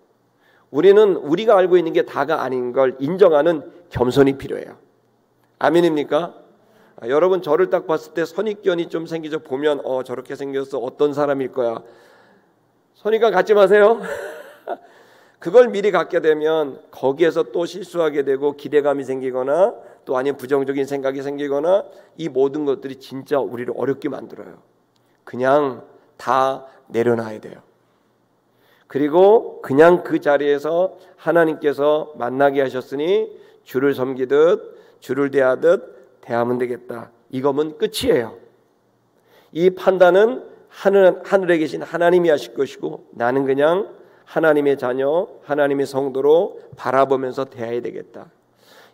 우리는 우리가 알고 있는 게 다가 아닌 걸 인정하는 겸손이 필요해요. 아멘입니까? 여러분 저를 딱 봤을 때 선입견이 좀 생기죠. 보면 저렇게 생겼어, 어떤 사람일 거야. 선입견 갖지 마세요. 그걸 미리 갖게 되면 거기에서 또 실수하게 되고 기대감이 생기거나 또 아니면 부정적인 생각이 생기거나 이 모든 것들이 진짜 우리를 어렵게 만들어요. 그냥 다 내려놔야 돼요. 그리고 그냥 그 자리에서 하나님께서 만나게 하셨으니 주를 섬기듯 주를 대하듯 대하면 되겠다. 이거면 끝이에요. 이 판단은 하늘에 계신 하나님이 하실 것이고 나는 그냥 하나님의 자녀, 하나님의 성도로 바라보면서 대해야 되겠다.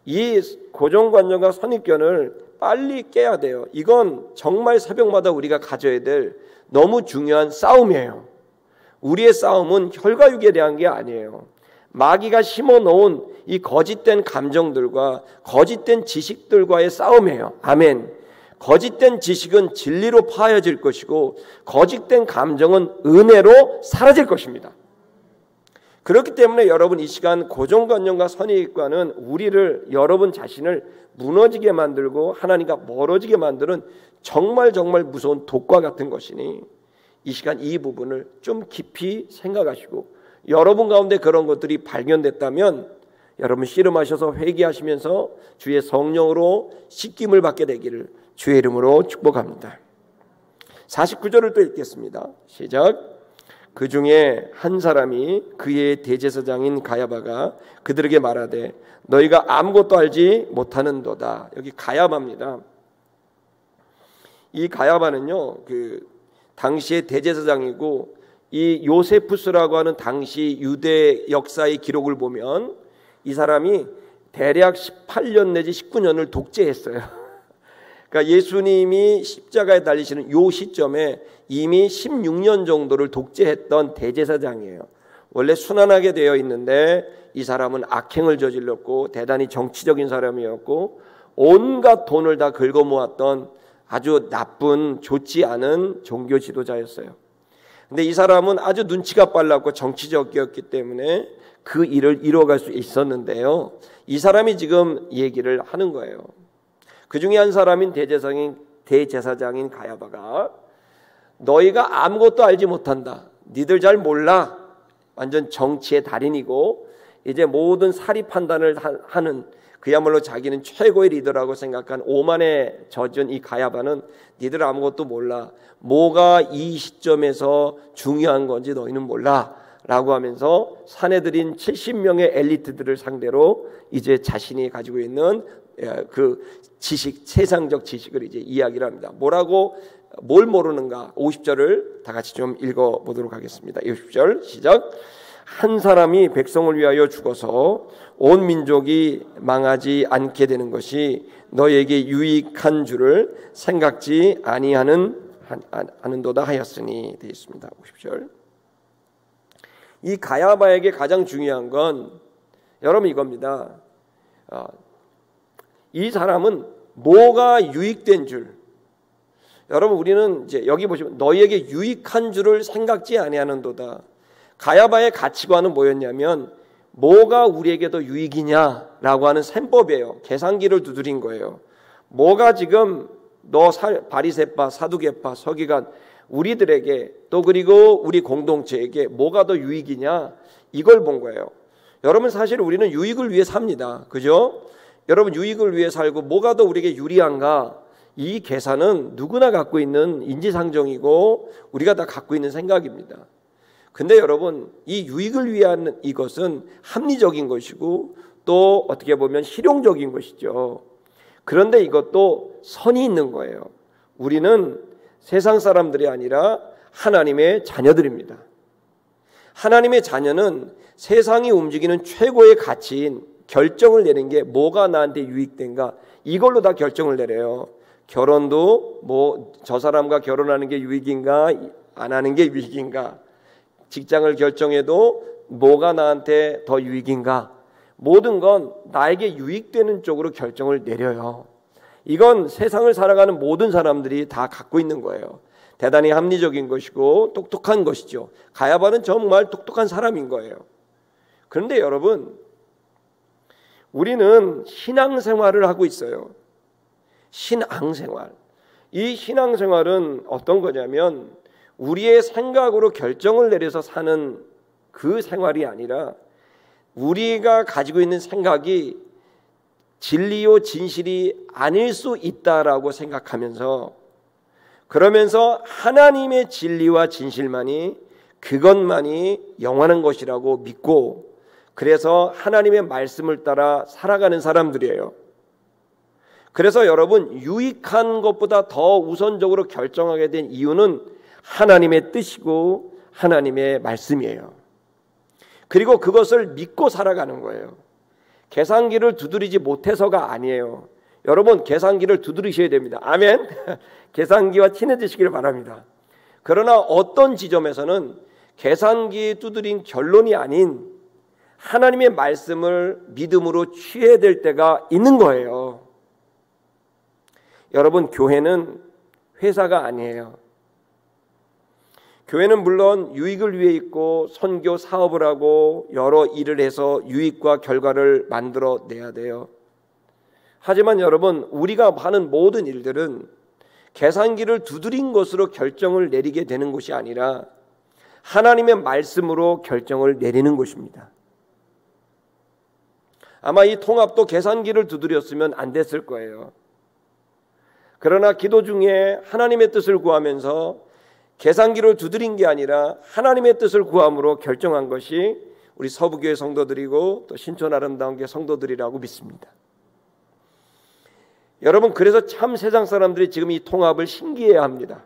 이 고정관념과 선입견을 빨리 깨야 돼요. 이건 정말 새벽마다 우리가 가져야 될 너무 중요한 싸움이에요. 우리의 싸움은 혈과육에 대한 게 아니에요. 마귀가 심어놓은 이 거짓된 감정들과 거짓된 지식들과의 싸움이에요. 아멘. 거짓된 지식은 진리로 파여질 것이고 거짓된 감정은 은혜로 사라질 것입니다. 그렇기 때문에 여러분 이 시간 고정관념과 선입관은 우리를 여러분 자신을 무너지게 만들고 하나님과 멀어지게 만드는 정말 무서운 독과 같은 것이니 이 시간 이 부분을 좀 깊이 생각하시고 여러분 가운데 그런 것들이 발견됐다면 여러분 씨름하셔서 회개하시면서 주의 성령으로 씻김을 받게 되기를 주의 이름으로 축복합니다. 49절을 또 읽겠습니다. 시작. 그 중에 한 사람이 그의 대제사장인 가야바가 그들에게 말하되 너희가 아무것도 알지 못하는도다. 여기 가야바입니다. 이 가야바는요, 그 당시의 대제사장이고 이 요세푸스라고 하는 당시 유대 역사의 기록을 보면 이 사람이 대략 18년 내지 19년을 독재했어요. 그러니까 예수님이 십자가에 달리시는 요 시점에 이미 16년 정도를 독재했던 대제사장이에요. 원래 순환하게 되어 있는데 이 사람은 악행을 저질렀고 대단히 정치적인 사람이었고 온갖 돈을 다 긁어모았던 아주 나쁜 좋지 않은 종교 지도자였어요. 근데 이 사람은 아주 눈치가 빨랐고 정치적이었기 때문에 그 일을 이뤄갈 수 있었는데요. 이 사람이 지금 얘기를 하는 거예요. 그 중에 한 사람인 대제사장인 가야바가 너희가 아무것도 알지 못한다. 니들 잘 몰라. 완전 정치의 달인이고 이제 모든 사리 판단을 하는 그야말로 자기는 최고의 리더라고 생각한 오만에 젖은 이 가야바는 니들 아무것도 몰라. 뭐가 이 시점에서 중요한 건지 너희는 몰라. 라고 하면서 사내들인 70명의 엘리트들을 상대로 이제 자신이 가지고 있는 그 지식, 세상적 지식을 이제 이야기를 합니다. 뭘 모르는가? 50절을 다 같이 좀 읽어보도록 하겠습니다. 50절 시작. 한 사람이 백성을 위하여 죽어서 온 민족이 망하지 않게 되는 것이 너에게 유익한 줄을 생각지 아니하는도다 하였으니 되어 있습니다. 50절. 이 가야바에게 가장 중요한 건 여러분 이겁니다. 이 사람은 뭐가 유익된 줄. 여러분 우리는 이제 여기 보시면 너희에게 유익한 줄을 생각지 아니하는도다. 가야바의 가치관은 뭐였냐면 뭐가 우리에게 더 유익이냐라고 하는 셈법이에요. 계산기를 두드린 거예요. 뭐가 지금 바리새파, 사두개파, 서기관 우리들에게 또 그리고 우리 공동체에게 뭐가 더 유익이냐 이걸 본 거예요. 여러분 사실 우리는 유익을 위해 삽니다. 그죠? 여러분 유익을 위해 살고 뭐가 더 우리에게 유리한가? 이 계산은 누구나 갖고 있는 인지상정이고 우리가 다 갖고 있는 생각입니다. 근데 여러분 이 유익을 위한 이것은 합리적인 것이고 또 어떻게 보면 실용적인 것이죠. 그런데 이것도 선이 있는 거예요. 우리는 세상 사람들이 아니라 하나님의 자녀들입니다. 하나님의 자녀는 세상이 움직이는 최고의 가치인 결정을 내는 게 뭐가 나한테 유익된가, 이걸로 다 결정을 내려요. 결혼도 뭐 저 사람과 결혼하는 게 유익인가 안 하는 게 유익인가, 직장을 결정해도 뭐가 나한테 더 유익인가, 모든 건 나에게 유익되는 쪽으로 결정을 내려요. 이건 세상을 살아가는 모든 사람들이 다 갖고 있는 거예요. 대단히 합리적인 것이고 똑똑한 것이죠. 가야바는 정말 똑똑한 사람인 거예요. 그런데 여러분, 우리는 신앙생활을 하고 있어요. 신앙생활. 이 신앙생활은 어떤 거냐면 우리의 생각으로 결정을 내려서 사는 그 생활이 아니라 우리가 가지고 있는 생각이 진리요 진실이 아닐 수 있다라고 생각하면서, 그러면서 하나님의 진리와 진실만이, 그것만이 영원한 것이라고 믿고, 그래서 하나님의 말씀을 따라 살아가는 사람들이에요. 그래서 여러분, 유익한 것보다 더 우선적으로 결정하게 된 이유는 하나님의 뜻이고 하나님의 말씀이에요. 그리고 그것을 믿고 살아가는 거예요. 계산기를 두드리지 못해서가 아니에요. 여러분, 계산기를 두드리셔야 됩니다. 아멘. 계산기와 친해지시길 바랍니다. 그러나 어떤 지점에서는 계산기 두드린 결론이 아닌 하나님의 말씀을 믿음으로 취해야 될 때가 있는 거예요. 여러분, 교회는 회사가 아니에요. 교회는 물론 유익을 위해 있고 선교 사업을 하고 여러 일을 해서 유익과 결과를 만들어내야 돼요. 하지만 여러분, 우리가 하는 모든 일들은 계산기를 두드린 것으로 결정을 내리게 되는 것이 아니라 하나님의 말씀으로 결정을 내리는 것입니다. 아마 이 통합도 계산기를 두드렸으면 안 됐을 거예요. 그러나 기도 중에 하나님의 뜻을 구하면서 계산기를 두드린 게 아니라 하나님의 뜻을 구함으로 결정한 것이 우리 서부교회 성도들이고 또 신촌 아름다운 교회 성도들이라고 믿습니다. 여러분, 그래서 참 세상 사람들이 지금 이 통합을 신기해야 합니다.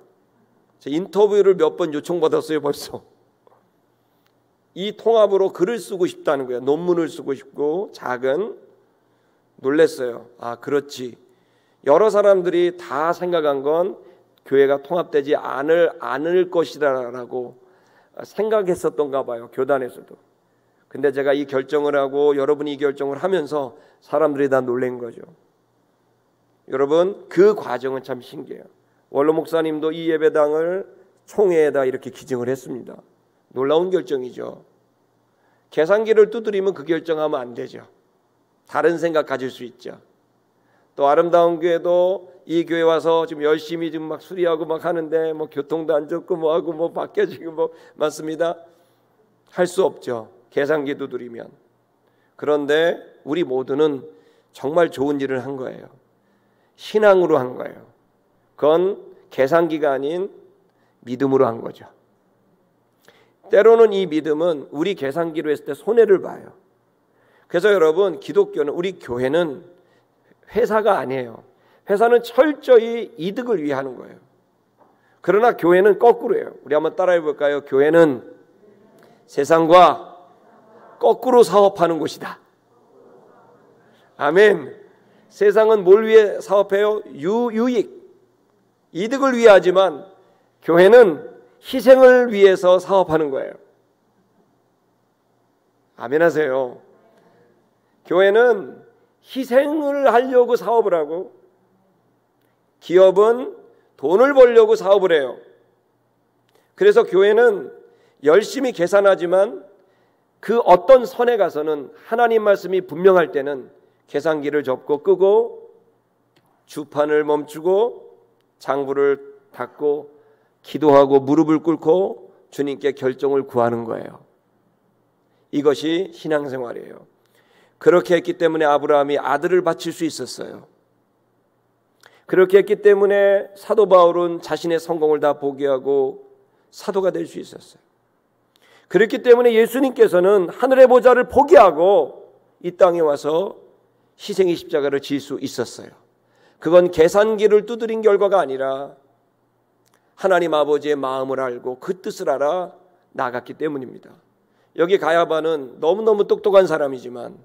인터뷰를 몇 번 요청받았어요. 벌써 이 통합으로 글을 쓰고 싶다는 거예요. 논문을 쓰고 싶고. 작은 놀랐어요. 아, 그렇지. 여러 사람들이 다 생각한 건 교회가 통합되지 않을 것이라고 생각했었던가 봐요. 교단에서도. 근데 제가 이 결정을 하고 여러분이 이 결정을 하면서 사람들이 다 놀란 거죠. 여러분, 그 과정은 참 신기해요. 원로 목사님도 이 예배당을 총회에다 이렇게 기증을 했습니다. 놀라운 결정이죠. 계산기를 두드리면 그 결정하면 안 되죠. 다른 생각 가질 수 있죠. 또 아름다운 교회도 이 교회 와서 지금 열심히 지금 막 수리하고 막 하는데 뭐 교통도 안 좋고 뭐 하고 뭐 밖에 지금 뭐 많습니다. 할 수 없죠. 계산기 두드리면. 그런데 우리 모두는 정말 좋은 일을 한 거예요. 신앙으로 한 거예요. 그건 계산기가 아닌 믿음으로 한 거죠. 때로는 이 믿음은 우리 계산기로 했을 때 손해를 봐요. 그래서 여러분, 기독교는, 우리 교회는 회사가 아니에요. 회사는 철저히 이득을 위해 하는 거예요. 그러나 교회는 거꾸로예요. 우리 한번 따라해 볼까요? 교회는 세상과 거꾸로 사업하는 곳이다. 아멘. 세상은 뭘 위해 사업해요? 유익, 이득을 위해 하지만 교회는 희생을 위해서 사업하는 거예요. 아멘 하세요. 교회는 희생을 하려고 사업을 하고 기업은 돈을 벌려고 사업을 해요. 그래서 교회는 열심히 계산하지만 그 어떤 선에 가서는 하나님 말씀이 분명할 때는 계산기를 접고 끄고 주판을 멈추고 장부를 닫고 기도하고 무릎을 꿇고 주님께 결정을 구하는 거예요. 이것이 신앙생활이에요. 그렇게 했기 때문에 아브라함이 아들을 바칠 수 있었어요. 그렇게 했기 때문에 사도 바울은 자신의 성공을 다 포기하고 사도가 될 수 있었어요. 그렇기 때문에 예수님께서는 하늘의 보좌를 포기하고 이 땅에 와서 희생의 십자가를 질 수 있었어요. 그건 계산기를 두드린 결과가 아니라 하나님 아버지의 마음을 알고 그 뜻을 알아 나갔기 때문입니다. 여기 가야바는 너무너무 똑똑한 사람이지만,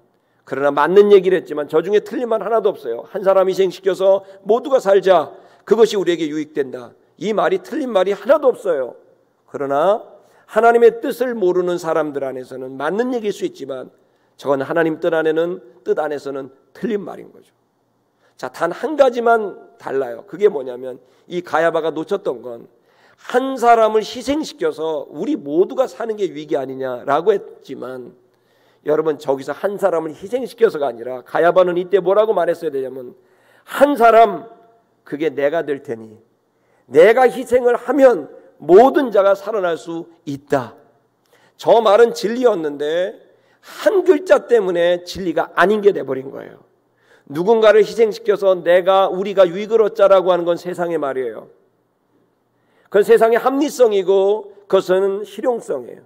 그러나 맞는 얘기를 했지만 저 중에 틀린 말 하나도 없어요. 한 사람 희생시켜서 모두가 살자, 그것이 우리에게 유익된다, 이 말이 틀린 말이 하나도 없어요. 그러나 하나님의 뜻을 모르는 사람들 안에서는 맞는 얘기일 수 있지만, 저건 하나님 뜻 안에서는 틀린 말인 거죠. 자, 단 한 가지만 달라요. 그게 뭐냐면, 이 가야바가 놓쳤던 건 한 사람을 희생시켜서 우리 모두가 사는 게 위기 아니냐라고 했지만, 여러분, 저기서 한 사람을 희생시켜서가 아니라 가야바는 이때 뭐라고 말했어야 되냐면, 한 사람, 그게 내가 될 테니 내가 희생을 하면 모든 자가 살아날 수 있다. 저 말은 진리였는데 한 글자 때문에 진리가 아닌 게 돼버린 거예요. 누군가를 희생시켜서 우리가 유익을 얻자라고 하는 건 세상의 말이에요. 그건 세상의 합리성이고 그것은 실용성이에요.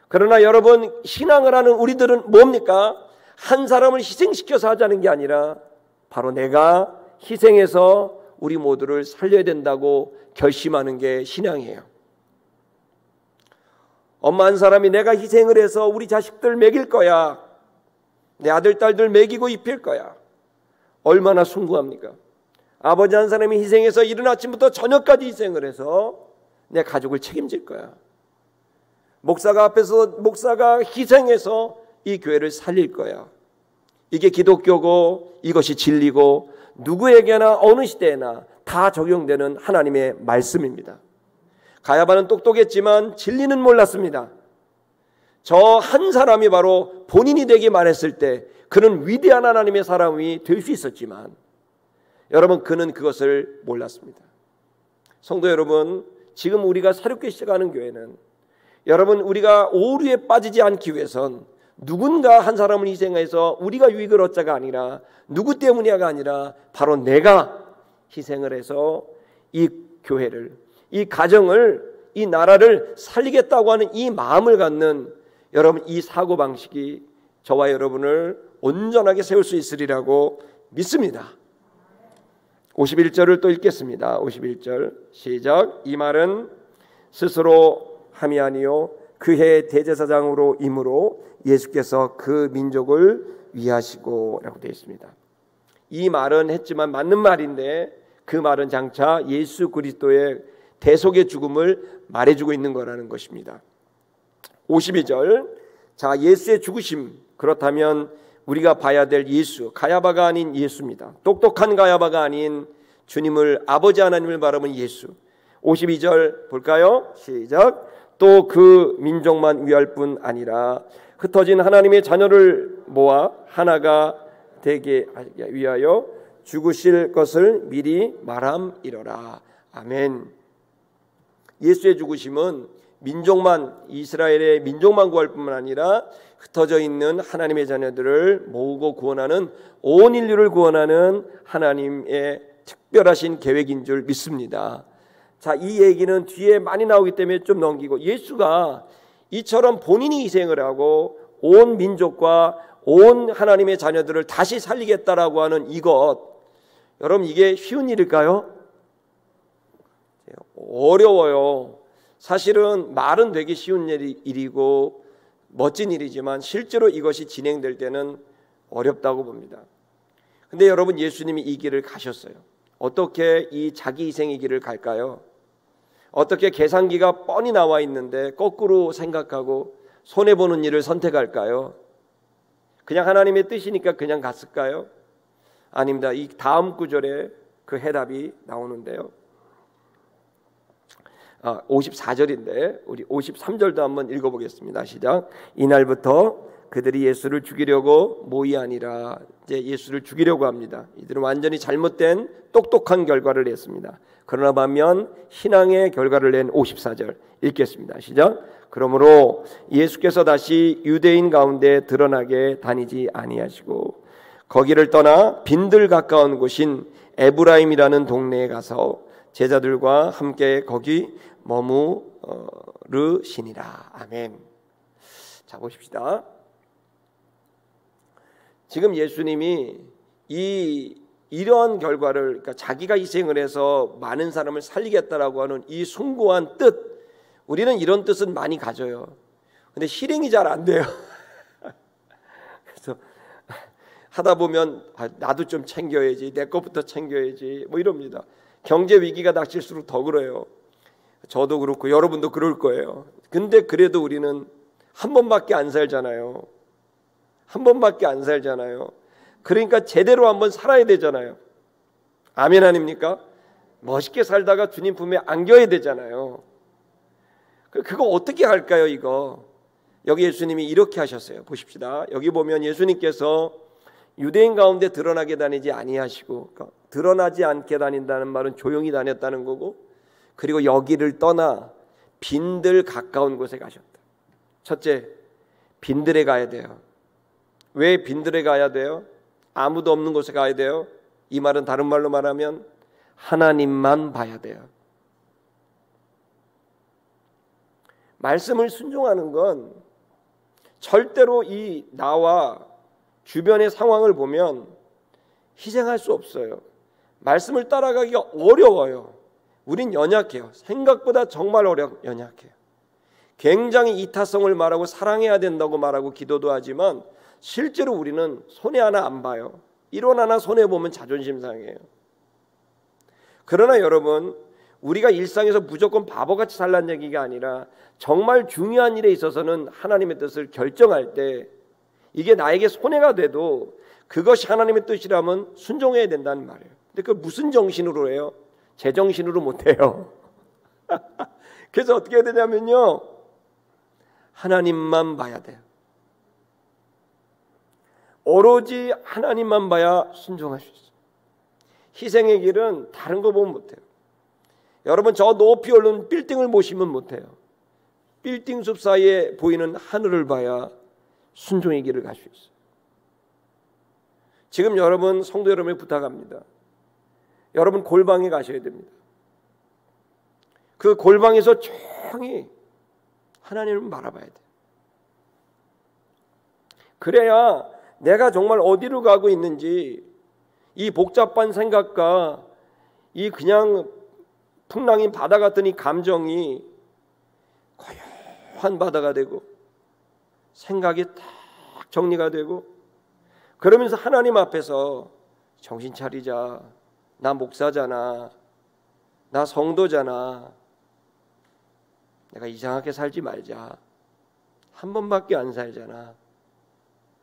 그러나 여러분, 신앙을 하는 우리들은 뭡니까? 한 사람을 희생시켜서 하자는 게 아니라 바로 내가 희생해서 우리 모두를 살려야 된다고 결심하는 게 신앙이에요. 엄마 한 사람이 내가 희생을 해서 우리 자식들 먹일 거야, 내 아들 딸들 먹이고 입힐 거야, 얼마나 숭고합니까? 아버지 한 사람이 희생해서 이른 아침부터 저녁까지 희생을 해서 내 가족을 책임질 거야. 목사가 희생해서 이 교회를 살릴 거야. 이게 기독교고 이것이 진리고 누구에게나 어느 시대에나 다 적용되는 하나님의 말씀입니다. 가야바는 똑똑했지만 진리는 몰랐습니다. 저 한 사람이 바로 본인이 되기 말했을 때 그는 위대한 하나님의 사람이 될 수 있었지만, 여러분, 그는 그것을 몰랐습니다. 성도 여러분, 지금 우리가 새롭게 시작하는 교회는, 여러분, 우리가 오류에 빠지지 않기 위해선 누군가 한 사람을 희생해서 우리가 유익을 얻자가 아니라, 누구 때문이야가 아니라 바로 내가 희생을 해서 이 교회를, 이 가정을, 이 나라를 살리겠다고 하는 이 마음을 갖는, 여러분, 이 사고방식이 저와 여러분을 온전하게 세울 수 있으리라고 믿습니다. 51절을 또 읽겠습니다. 51절 시작. 이 말은 스스로 함이 아니요 그해 대제사장으로 임으로 예수께서 그 민족을 위하시고 라고 되어 있습니다. 이 말은 했지만 맞는 말인데, 그 말은 장차 예수 그리스도의 대속의 죽음을 말해주고 있는 거라는 것입니다. 52절, 자, 예수의 죽으심, 그렇다면 우리가 봐야 될 예수, 가야바가 아닌 예수입니다. 똑똑한 가야바가 아닌 주님을, 아버지 하나님을 바라본 예수. 52절 볼까요? 시작. 또 그 민족만 위할 뿐 아니라 흩어진 하나님의 자녀를 모아 하나가 되게 위하여 죽으실 것을 미리 말함이러라. 아멘. 예수의 죽으심은 민족만, 이스라엘의 민족만 구할 뿐만 아니라 흩어져 있는 하나님의 자녀들을 모으고 구원하는, 온 인류를 구원하는 하나님의 특별하신 계획인 줄 믿습니다. 자, 이 얘기는 뒤에 많이 나오기 때문에 좀 넘기고, 예수가 이처럼 본인이 희생을 하고 온 민족과 온 하나님의 자녀들을 다시 살리겠다라고 하는 이것, 여러분, 이게 쉬운 일일까요? 어려워요. 사실은 말은 되게 쉬운 일이고 멋진 일이지만 실제로 이것이 진행될 때는 어렵다고 봅니다. 근데 여러분, 예수님이 이 길을 가셨어요. 어떻게 이 자기 희생의 길을 갈까요? 어떻게 계산기가 뻔히 나와 있는데 거꾸로 생각하고 손해보는 일을 선택할까요? 그냥 하나님의 뜻이니까 그냥 갔을까요? 아닙니다. 이 다음 구절에 그 해답이 나오는데요. 54절인데 우리 53절도 한번 읽어보겠습니다. 시작. 이날부터 그들이 예수를 죽이려고 모이 아니라 이제 예수를 죽이려고 합니다. 이들은 완전히 잘못된 똑똑한 결과를 냈습니다. 그러나 반면 신앙의 결과를 낸 54절 읽겠습니다. 시작. 그러므로 예수께서 다시 유대인 가운데 드러나게 다니지 아니하시고 거기를 떠나 빈들 가까운 곳인 에브라임이라는 동네에 가서 제자들과 함께 거기 머무르시니라. 아멘. 자, 보십시다. 지금 예수님이 이러한 결과를, 그러니까 자기가 희생을 해서 많은 사람을 살리겠다라고 하는 이 숭고한 뜻, 우리는 이런 뜻은 많이 가져요. 근데 실행이 잘 안 돼요. 그래서 하다 보면 나도 좀 챙겨야지, 내 것부터 챙겨야지 뭐 이럽니다. 경제 위기가 닥칠수록 더 그래요. 저도 그렇고 여러분도 그럴 거예요. 근데 그래도 우리는 한 번밖에 안 살잖아요. 한 번밖에 안 살잖아요. 그러니까 제대로 한번 살아야 되잖아요. 아멘 아닙니까? 멋있게 살다가 주님 품에 안겨야 되잖아요. 그거 어떻게 할까요? 이거 여기 예수님이 이렇게 하셨어요. 보십시다. 여기 보면 예수님께서 유대인 가운데 드러나게 다니지 아니하시고, 그러니까 드러나지 않게 다닌다는 말은 조용히 다녔다는 거고, 그리고 여기를 떠나 빈들 가까운 곳에 가셨다. 첫째, 빈들에 가야 돼요. 왜 빈들에 가야 돼요? 아무도 없는 곳에 가야 돼요. 이 말은 다른 말로 말하면 하나님만 봐야 돼요. 말씀을 순종하는 건 절대로 이 나와 주변의 상황을 보면 희생할 수 없어요. 말씀을 따라가기가 어려워요. 우린 연약해요. 생각보다 정말 연약해요. 굉장히 이타성을 말하고 사랑해야 된다고 말하고 기도도 하지만 실제로 우리는 손해 하나 안 봐요. 1원 하나 손해보면 자존심 상해요. 그러나 여러분, 우리가 일상에서 무조건 바보같이 살라는 얘기가 아니라 정말 중요한 일에 있어서는 하나님의 뜻을 결정할 때 이게 나에게 손해가 돼도 그것이 하나님의 뜻이라면 순종해야 된다는 말이에요. 근데 그걸 무슨 정신으로 해요? 제정신으로 못해요. 그래서 어떻게 해야 되냐면요, 하나님만 봐야 돼요. 오로지 하나님만 봐야 순종할 수 있어요. 희생의 길은 다른 거 보면 못해요. 여러분, 저 높이 오른 빌딩을 보시면 못해요. 빌딩 숲 사이에 보이는 하늘을 봐야 순종의 길을 갈 수 있어요. 지금 여러분, 성도 여러분에 부탁합니다. 여러분 골방에 가셔야 됩니다. 그 골방에서 조용히 하나님을 바라봐야 돼요. 그래야 내가 정말 어디로 가고 있는지 이 복잡한 생각과 이 그냥 풍랑인 바다 같은 이 감정이 고요한 바다가 되고 생각이 딱 정리가 되고, 그러면서 하나님 앞에서 정신 차리자, 나 목사잖아, 나 성도잖아, 내가 이상하게 살지 말자, 한 번밖에 안 살잖아,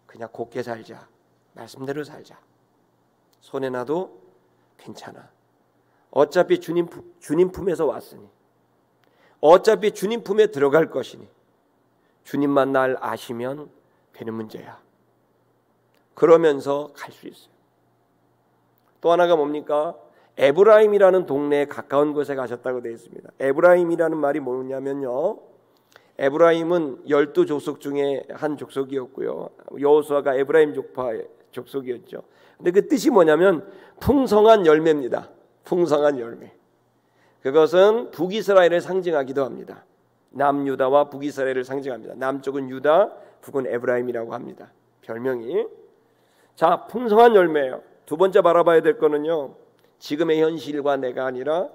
그냥 곱게 살자, 말씀대로 살자, 손해나도 괜찮아, 어차피 주님 품에서 왔으니, 어차피 주님 품에 들어갈 것이니 주님만 날 아시면 되는 문제야. 그러면서 갈 수 있어요. 또 하나가 뭡니까? 에브라임이라는 동네에 가까운 곳에 가셨다고 되어 있습니다. 에브라임이라는 말이 뭐냐면요, 에브라임은 12족속 중에 한 족속이었고요, 여호수아가 에브라임 족파의 족속이었죠. 근데 그 뜻이 뭐냐면 풍성한 열매입니다. 풍성한 열매. 그것은 북이스라엘을 상징하기도 합니다. 남유다와 북이스라엘을 상징합니다. 남쪽은 유다, 북은 에브라임이라고 합니다. 별명이. 자, 풍성한 열매예요. 두 번째 바라봐야 될 거는요, 지금의 현실과 내가 아니라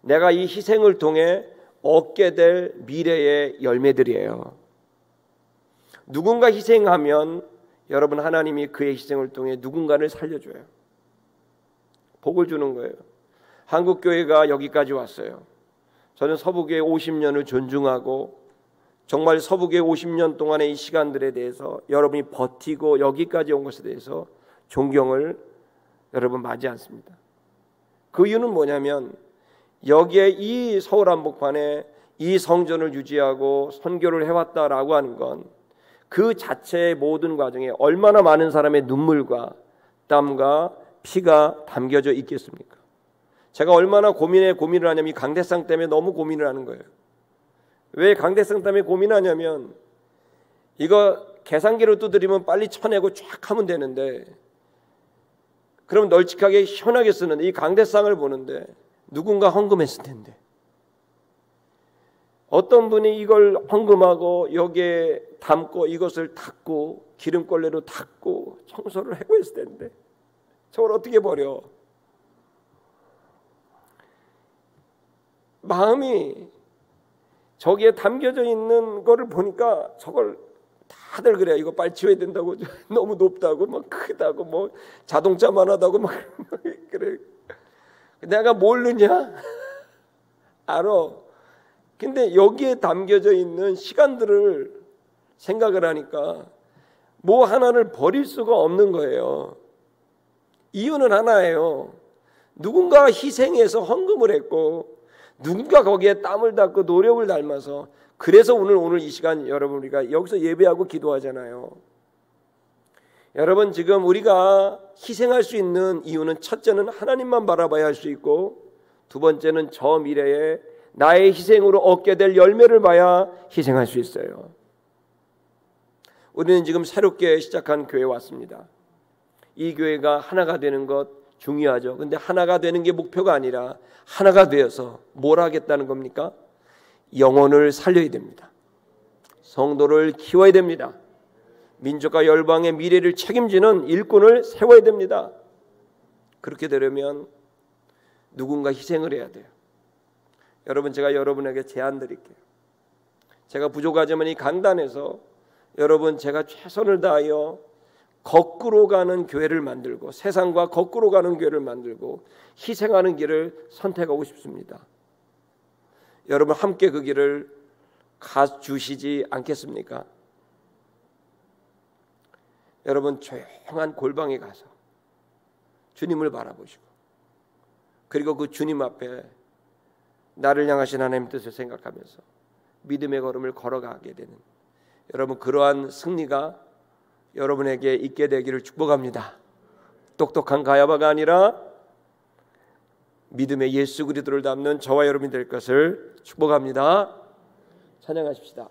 내가 이 희생을 통해 얻게 될 미래의 열매들이에요. 누군가 희생하면 여러분, 하나님이 그의 희생을 통해 누군가를 살려줘요. 복을 주는 거예요. 한국교회가 여기까지 왔어요. 저는 서부교회 50년을 존중하고 정말 서부교회 50년 동안의 이 시간들에 대해서 여러분이 버티고 여기까지 온 것에 대해서 존경을 여러분 마지 않습니다. 그 이유는 뭐냐면 여기에 이 서울 한복판에 이 성전을 유지하고 선교를 해왔다라고 하는 건 그 자체의 모든 과정에 얼마나 많은 사람의 눈물과 땀과 피가 담겨져 있겠습니까? 제가 얼마나 고민을 하냐면 이 강대상 때문에 너무 고민을 하는 거예요. 왜 강대상 때문에 고민하냐면 이거 계산기로 두드리면 빨리 쳐내고 쫙 하면 되는데, 그럼 널찍하게 시원하게 쓰는데 이 강대상을 보는데 누군가 헌금했을 텐데 어떤 분이 이걸 헌금하고 여기에 담고 이것을 닦고 기름걸레로 닦고 청소를 하고 있을 텐데 저걸 어떻게 버려? 마음이 저기에 담겨져 있는 거를 보니까 저걸 다들 그래요. 이거 빨리 지워야 된다고, 너무 높다고, 막 크다고, 뭐 자동차만 하다고 막 그래. 내가 모르냐? 알아. 근데 여기에 담겨져 있는 시간들을 생각을 하니까 뭐 하나를 버릴 수가 없는 거예요. 이유는 하나예요. 누군가 희생해서 헌금을 했고 누군가 거기에 땀을 닦고 노력을 닮아서, 그래서 오늘 이 시간 여러분 우리가 여기서 예배하고 기도하잖아요. 여러분 지금 우리가 희생할 수 있는 이유는 첫째는 하나님만 바라봐야 할 수 있고, 두 번째는 저 미래에 나의 희생으로 얻게 될 열매를 봐야 희생할 수 있어요. 우리는 지금 새롭게 시작한 교회에 왔습니다. 이 교회가 하나가 되는 것 중요하죠. 근데 하나가 되는 게 목표가 아니라 하나가 되어서 뭘 하겠다는 겁니까? 영혼을 살려야 됩니다. 성도를 키워야 됩니다. 민족과 열방의 미래를 책임지는 일꾼을 세워야 됩니다. 그렇게 되려면 누군가 희생을 해야 돼요. 여러분 제가 여러분에게 제안 드릴게요. 제가 부족하지만 이 강단에서 여러분 제가 최선을 다하여 거꾸로 가는 교회를 만들고 세상과 거꾸로 가는 교회를 만들고 희생하는 길을 선택하고 싶습니다. 여러분 함께 그 길을 가주시지 않겠습니까? 여러분 조용한 골방에 가서 주님을 바라보시고, 그리고 그 주님 앞에 나를 향하신 하나님의 뜻을 생각하면서 믿음의 걸음을 걸어가게 되는 여러분 그러한 승리가 여러분에게 있게 되기를 축복합니다. 똑똑한 가야바가 아니라 믿음의 예수 그리스도를 닮는 저와 여러분이 될 것을 축복합니다. 찬양하십시다.